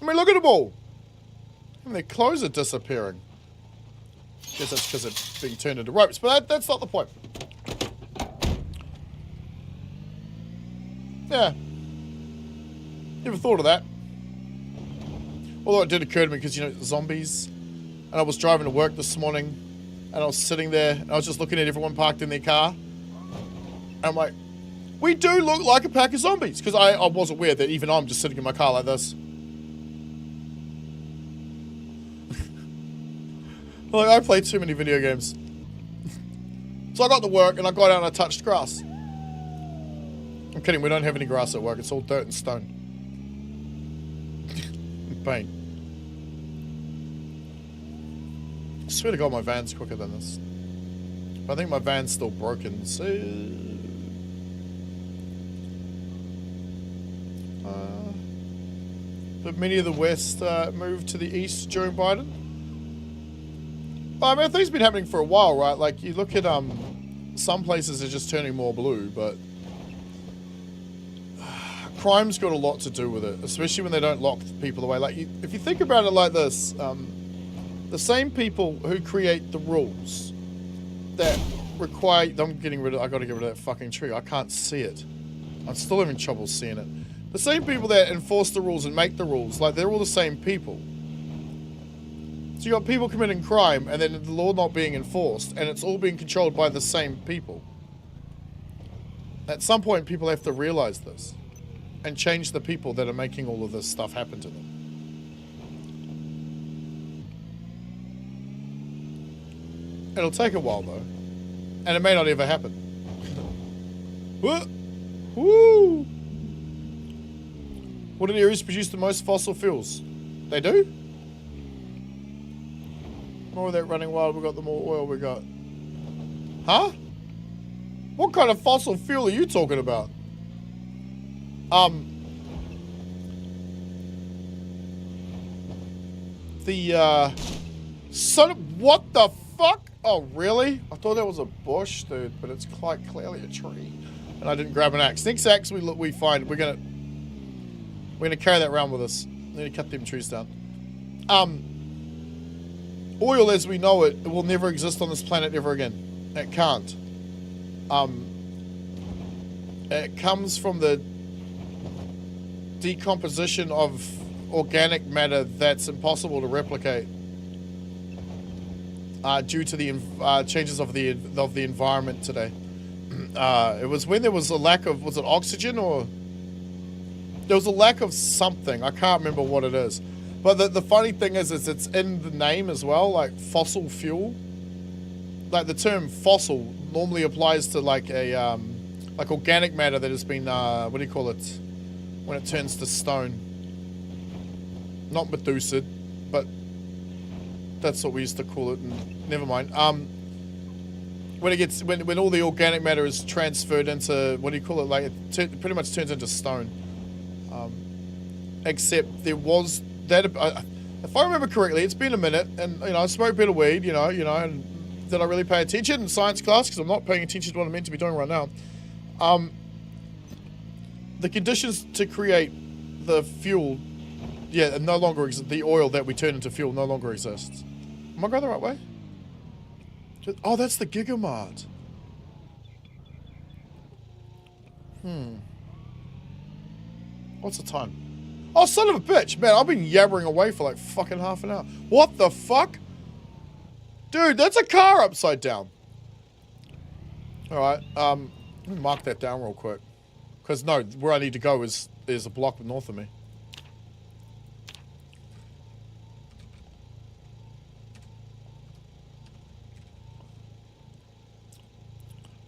mean, look at them all. And their clothes are disappearing. Guess that's because it's being turned into ropes, but that's not the point. Yeah. Never thought of that. Although it did occur to me because, you know, zombies. And I was driving to work this morning. And I was sitting there. And I was just looking at everyone parked in their car. And I'm like, we do look like a pack of zombies. Because I was aware that even I'm just sitting in my car like this. Like, I played too many video games. So I got to work and I got out and I touched grass. I'm kidding, we don't have any grass at work. It's all dirt and stone. Pain. I swear to God my van's quicker than this. But I think my van's still broken, so... But many of the West moved to the East during Biden. Well, I mean, I think it's been happening for a while, right? Like, you look at some places are just turning more blue, but crime's got a lot to do with it, especially when they don't lock people away. Like, if you think about it like this, the same people who create the rules that require... I gotta get rid of that fucking tree. I can't see it. I'm still having trouble seeing it. The same people that enforce the rules and make the rules, like, they're all the same people. So you got people committing crime, and then the law not being enforced, and it's all being controlled by the same people. At some point, people have to realize this, and change the people that are making all of this stuff happen to them. It'll take a while, though. And it may not ever happen. Woo! What areas produce the most fossil fuels? They do? More of that running wild, we got the more oil we got. Huh? What kind of fossil fuel are you talking about? What the fuck? Oh, really? I thought that was a bush, dude, but it's quite clearly a tree. And I didn't grab an axe. Next axe we find, we're gonna carry that around with us. We need to cut them trees down. Oil as we know it will never exist on this planet ever again. It can't. It comes from the decomposition of organic matter that's impossible to replicate due to the changes of the environment today. It was when there was a lack of, was it oxygen, or there was a lack of something. I can't remember what it is. But the funny thing is it's in the name as well, like fossil fuel. Like the term fossil normally applies to like a like organic matter that has been what do you call it when it turns to stone? Not Medusa, but that's what we used to call it. And never mind. When it gets when all the organic matter is transferred into, what do you call it? Like it pretty much turns into stone. Except there was that. If I remember correctly, it's been a minute, and I smoked a bit of weed, and did I really pay attention in science class? Because I'm not paying attention to what I'm meant to be doing right now. The conditions to create the fuel, no longer exist. The oil that we turn into fuel no longer exists. Am I going the right way? Oh, that's the Gigamart. What's the time? Oh, son of a bitch, man, I've been yabbering away for like fucking half an hour. What the fuck? Dude, that's a car upside down. Alright, let me mark that down real quick. Because, no, where I need to go is a block north of me.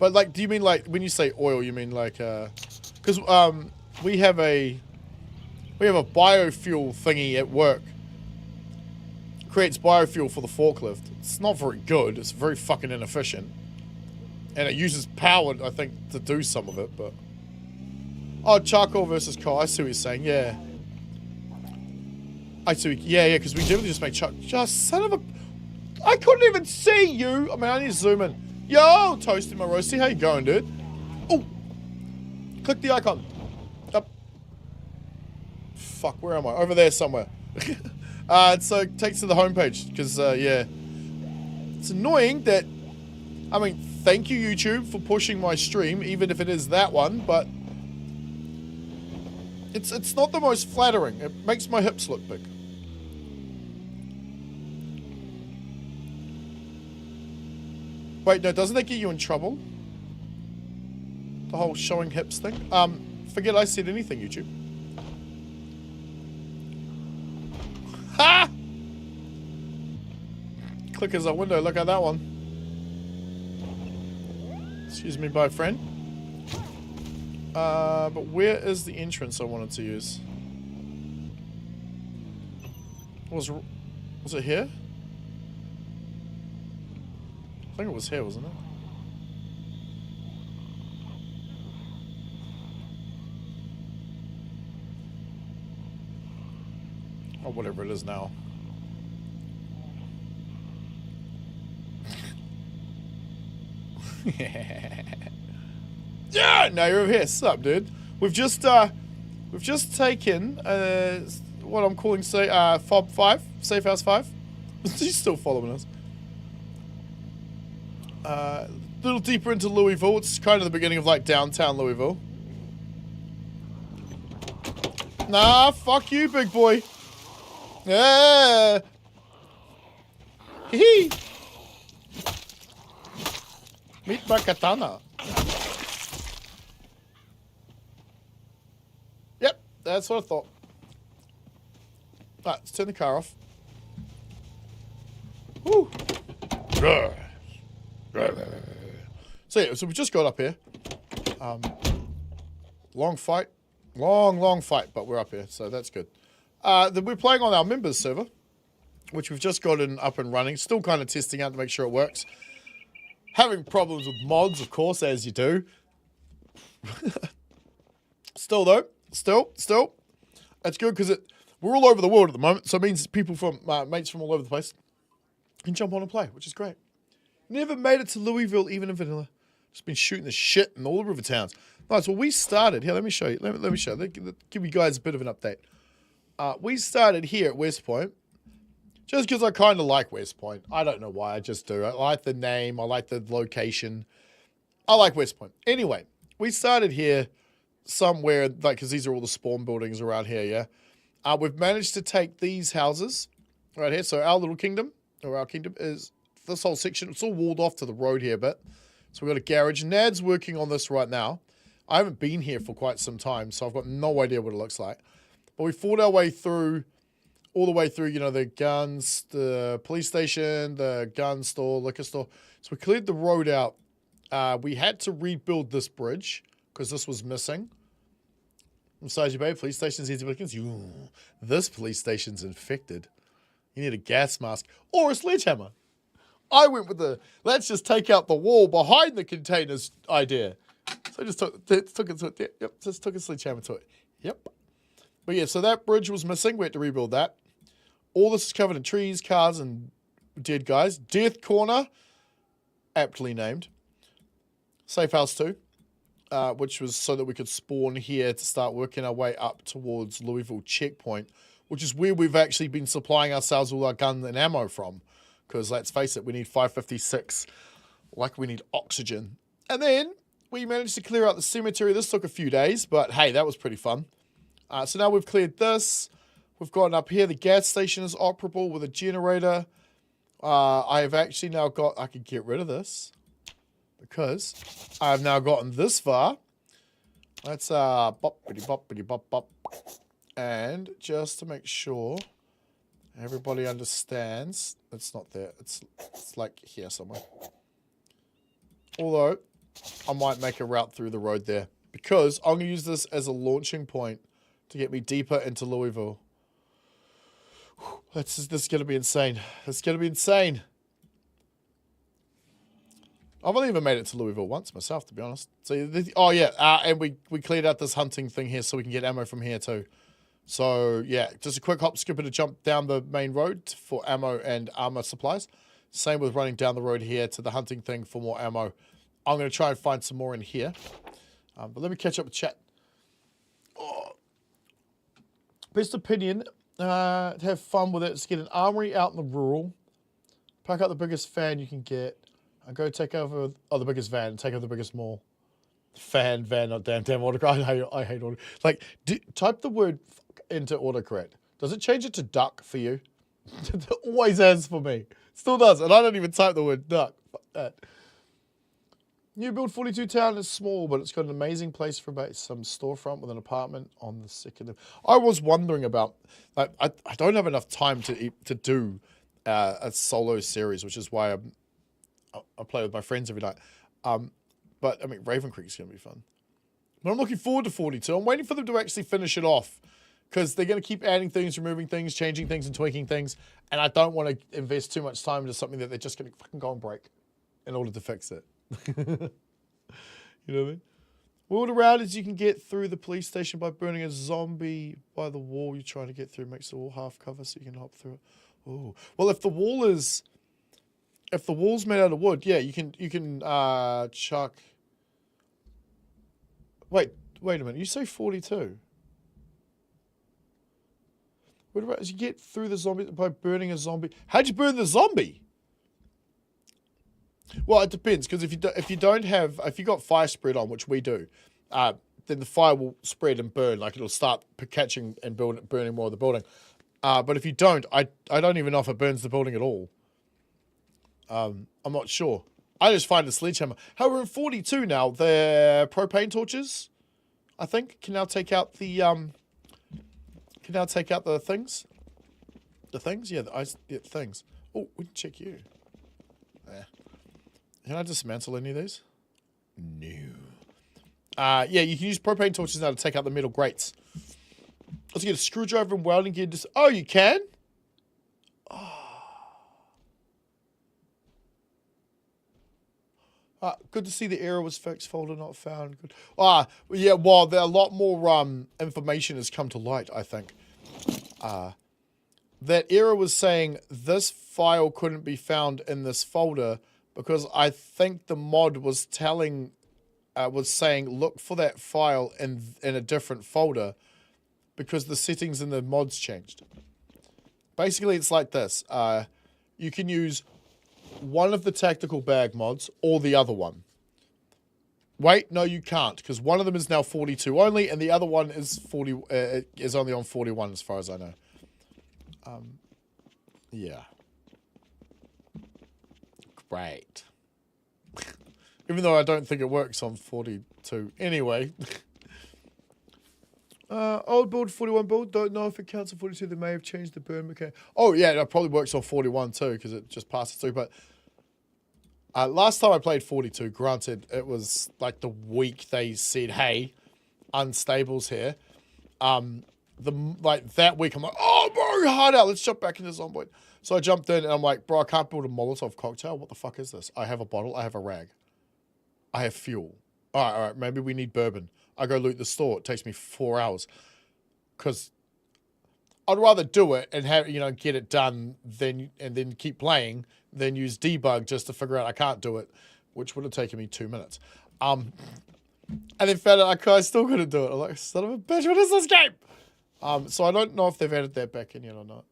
But, like, do you mean, like, when you say oil, you mean, like, because, we have a biofuel thingy at work. Creates biofuel for the forklift. It's not very good. It's very fucking inefficient. And it uses power, I think, to do some of it, but... Oh, charcoal versus coal. I see what you're saying, yeah. I see, yeah, because we definitely just make charcoal. Just son of a... I couldn't even see you! I mean, I need to zoom in. Yo, Toasty my roasty, how you going, dude? Oh! Click the icon. Up. Fuck, where am I? Over there somewhere. So it takes to the homepage, because, yeah. It's annoying that... I mean, thank you, YouTube, for pushing my stream, even if it is that one, but... It's not the most flattering. It makes my hips look big. Wait, no, doesn't that get you in trouble? The whole showing hips thing? Forget I said anything, YouTube. Ha! Click as a window, look at that one. Excuse me, my friend. But where is the entrance I wanted to use? Was it here? I think it was here, wasn't it? Or whatever it is now. Yeah, now you're over here. Sup, dude? We've just taken what I'm calling Fob 5, Safe House 5. He's still following us. A little deeper into Louisville. It's kind of the beginning of like downtown Louisville. Nah, fuck you, big boy. Yeah. Hee. Meet my katana. Yep, that's what I thought. Alright, let's turn the car off. Woo. So yeah, so we just got up here. Long fight. Long fight, but we're up here, so that's good. We're playing on our members server, which we've just gotten up and running. Still kind of testing out to make sure it works. Having problems with mods, of course, as you do. Still, though. Still. That's good because we're all over the world at the moment, so it means people from mates from all over the place can jump on and play, which is great. Never made it to Louisville, even in vanilla. Just been shooting the shit in all the river towns. Nice. Well, we started here. Let me show you. Let me show you. Give you guys a bit of an update. We started here at West Point, just because I kind of like West Point. I don't know why. I just do. I like the name. I like the location. I like West Point. Anyway, we started here somewhere, like, because these are all the spawn buildings around here. Yeah. We've managed to take these houses right here. So our little kingdom, or our kingdom, is this whole section. It's all walled off to the road here, but so we've got a garage. Nad's working on this right now. I haven't been here for quite some time, so I've got no idea what it looks like. But we fought our way through, all the way through, you know, the guns, the police station, the gun store, liquor store. So we cleared the road out. We had to rebuild this bridge because this was missing. Massage Bay, police station's easy pickings. This police station's infected. You need a gas mask or a sledgehammer. I went with the, let's just take out the wall behind the containers idea. So I just took it to it. Yep, just took a sledgehammer to it. Yep. But yeah, so that bridge was missing. We had to rebuild that. All this is covered in trees, cars, and dead guys. Death Corner, aptly named. Safe House 2, which was so that we could spawn here to start working our way up towards Louisville Checkpoint, which is where we've actually been supplying ourselves with our gun and ammo from. Because let's face it, we need 556, like we need oxygen. And then we managed to clear out the cemetery. This took a few days, but hey, that was pretty fun. So now we've cleared this. We've gotten up here. The gas station is operable with a generator. I have actually now got, I can get rid of this because I have now gotten this far. Let's boppity bop. And just to make sure everybody understands, it's not there. It's like here somewhere. Although I might make a route through the road there because I'm going to use this as a launching point to get me deeper into Louisville. This is going to be insane. It's going to be insane. I've only ever made it to Louisville once myself, to be honest. So, and we cleared out this hunting thing here so we can get ammo from here too. So, yeah, just a quick hop, skip, and a jump down the main road for ammo and armor supplies. Same with running down the road here to the hunting thing for more ammo. I'm going to try and find some more in here. But let me catch up with chat. Oh. Best opinion, to have fun with it, is to get an armory out in the rural, pack out the biggest fan you can get, and go take over, the biggest van, take over the biggest mall. Van, not damn autocorrect. I hate autocorrect. Like, type the word into autocorrect. Does it change it to duck for you? It always has for me. Still does, and I don't even type the word duck. Fuck that. New build 42 town is small, but it's got an amazing place for some storefront with an apartment on the second. I was wondering about, like, I don't have enough time to do a solo series, which is why I play with my friends every night. But I mean, Raven Creek's gonna be fun. But I'm looking forward to 42. I'm waiting for them to actually finish it off because they're gonna keep adding things, removing things, changing things, and tweaking things, and I don't want to invest too much time into something that they're just gonna fucking go and break in order to fix it. You know what I mean? World around is you can get through the police station by burning a zombie by the wall you're trying to get through. Makes the wall half cover so you can hop through it. Oh, well, if the wall's made out of wood, yeah, you can chuck. Wait a minute. You say 42. What about you get through the zombie by burning a zombie? How'd you burn the zombie? Well, it depends, because if you got fire spread on, which we do, then the fire will spread and burn. Like it'll start catching and burning more of the building. But if you don't, I don't even know if it burns the building at all. I'm not sure. I just find a sledgehammer. However, in 42 now, the propane torches, I think, can now take out the things. The things? Yeah, the things. Oh, we can check you. Yeah. Can I dismantle any of these? No. Yeah, you can use propane torches now to take out the metal grates. Let's get a screwdriver and welding gear. Oh, you can? Good to see the error was fixed. Folder not found. Good. Yeah. Well, a lot more information has come to light, I think. That error was saying this file couldn't be found in this folder because I think the mod was saying look for that file in a different folder because the settings in the mods changed. Basically, it's like this. You can use one of the tactical bag mods or the other one. Wait, no, you can't, because one of them is now 42 only, and the other one is is only on 41, as far as I know. Yeah. Great. Even though I don't think it works on 42. Anyway. Old build, 41 build. Don't know if it counts on 42. They may have changed the burn mechanic. Oh, yeah, that probably works on 41 too, because it just passes through. But last time I played 42, granted, it was like the week they said, hey, unstables here. That week, I'm like, oh, bro, hard out. Let's jump back into Zomboid. So I jumped in, and I'm like, bro, I can't build a Molotov cocktail. What the fuck is this? I have a bottle. I have a rag. I have fuel. All right, maybe we need bourbon. I go loot the store. It takes me 4 hours. Because I'd rather do it and have, get it done and then keep playing than use debug just to figure out I can't do it, which would have taken me 2 minutes. And then found out I still couldn't do it. I'm like, son of a bitch, what is this game? So I don't know if they've added that back in yet or not.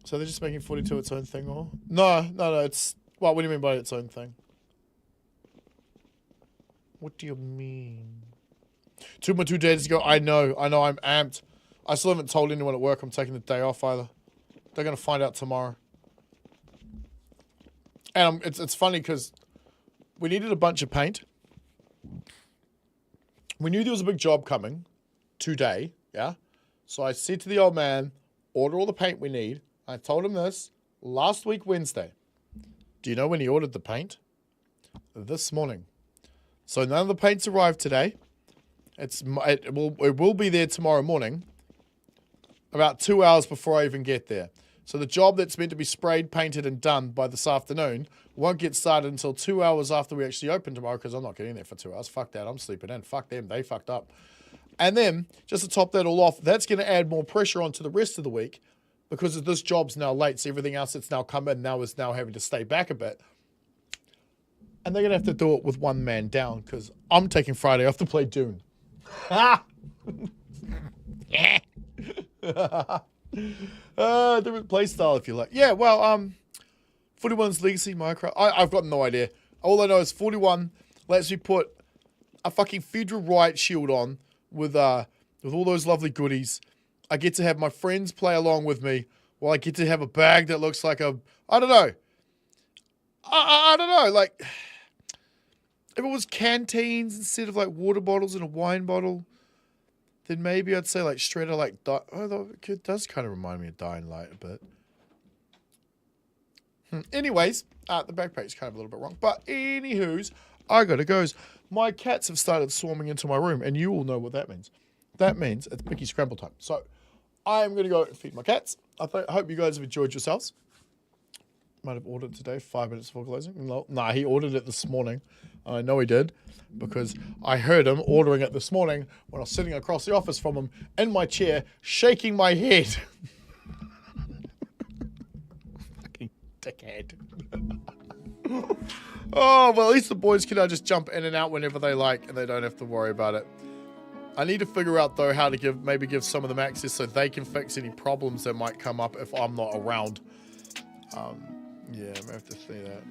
So they're just making 42 its own thing, or? No, it's... What do you mean by its own thing? What do you mean? 2 days ago, I know, I'm amped. I still haven't told anyone at work I'm taking the day off either. They're going to find out tomorrow. And it's funny because we needed a bunch of paint. We knew there was a big job coming today, yeah? So I said to the old man, order all the paint we need. I told him this last week, Wednesday. Do you know when he ordered the paint? This morning. So none of the paints arrived today. It will be there tomorrow morning, about 2 hours before I even get there. So the job that's meant to be sprayed, painted, and done by this afternoon won't get started until 2 hours after we actually open tomorrow, because I'm not getting there for 2 hours. Fuck that, I'm sleeping in. Fuck them, they fucked up. And then, just to top that all off, that's going to add more pressure onto the rest of the week, because this job's now late, so everything else that's now come in is now having to stay back a bit. And they're going to have to do it with one man down, because I'm taking Friday off to play Dune. Different play style, if you like. Yeah, well, 41's Legacy, Minecraft. I've got no idea. All I know is 41 lets me put a fucking Federal Riot shield on with all those lovely goodies. I get to have my friends play along with me, while I get to have a bag that looks like I don't know. I don't know, like, if it was canteens instead of like water bottles and a wine bottle, then maybe I'd say like straight out like, it does kind of remind me of Dying Light a bit. Anyways, the backpack's kind of a little bit wrong, but anywho's, I gotta goes. My cats have started swarming into my room, and you all know what that means. That means it's Mickey Scramble time. So, I am gonna go and feed my cats. I hope you guys have enjoyed yourselves. might have ordered today, 5 minutes before closing. No, nah, he ordered it this morning. I know he did because I heard him ordering it this morning when I was sitting across the office from him in my chair, shaking my head. Fucking dickhead. Oh, well, at least the boys can just jump in and out whenever they like and they don't have to worry about it. I need to figure out, though, how to maybe give some of them access so they can fix any problems that might come up if I'm not around. Yeah, I may have to say that.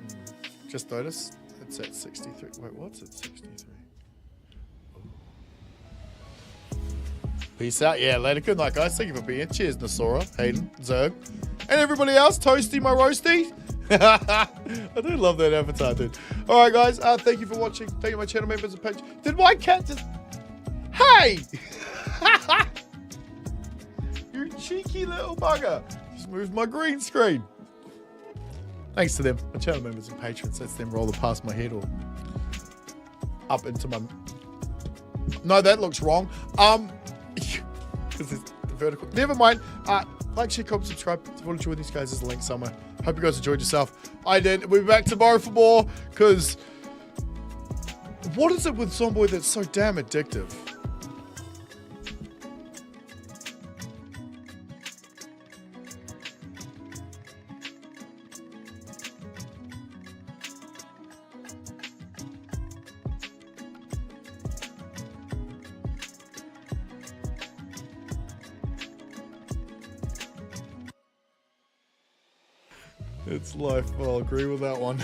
Just notice it's at 63. Wait, what's at 63? Peace out. Yeah, later. Good night, guys. Thank you for being here. Cheers, Nasora, Hayden, Zerg, and everybody else. Toasty, my roasty. I do love that avatar, dude. All right, guys. Thank you for watching. Thank you, my channel members and page. Did my cat just... Hey! You cheeky little bugger. Just moved my green screen. Thanks to them, my channel members and patrons. That's them rolling past my head or up into my... No, that looks wrong. Because it's the vertical. Never mind. Like, share, comment, subscribe. If you want to join these guys, there's a link somewhere. Hope you guys enjoyed yourself. I did. We'll be back tomorrow for more, because what is it with Zomboid that's so damn addictive? It's life. I'll agree with that one.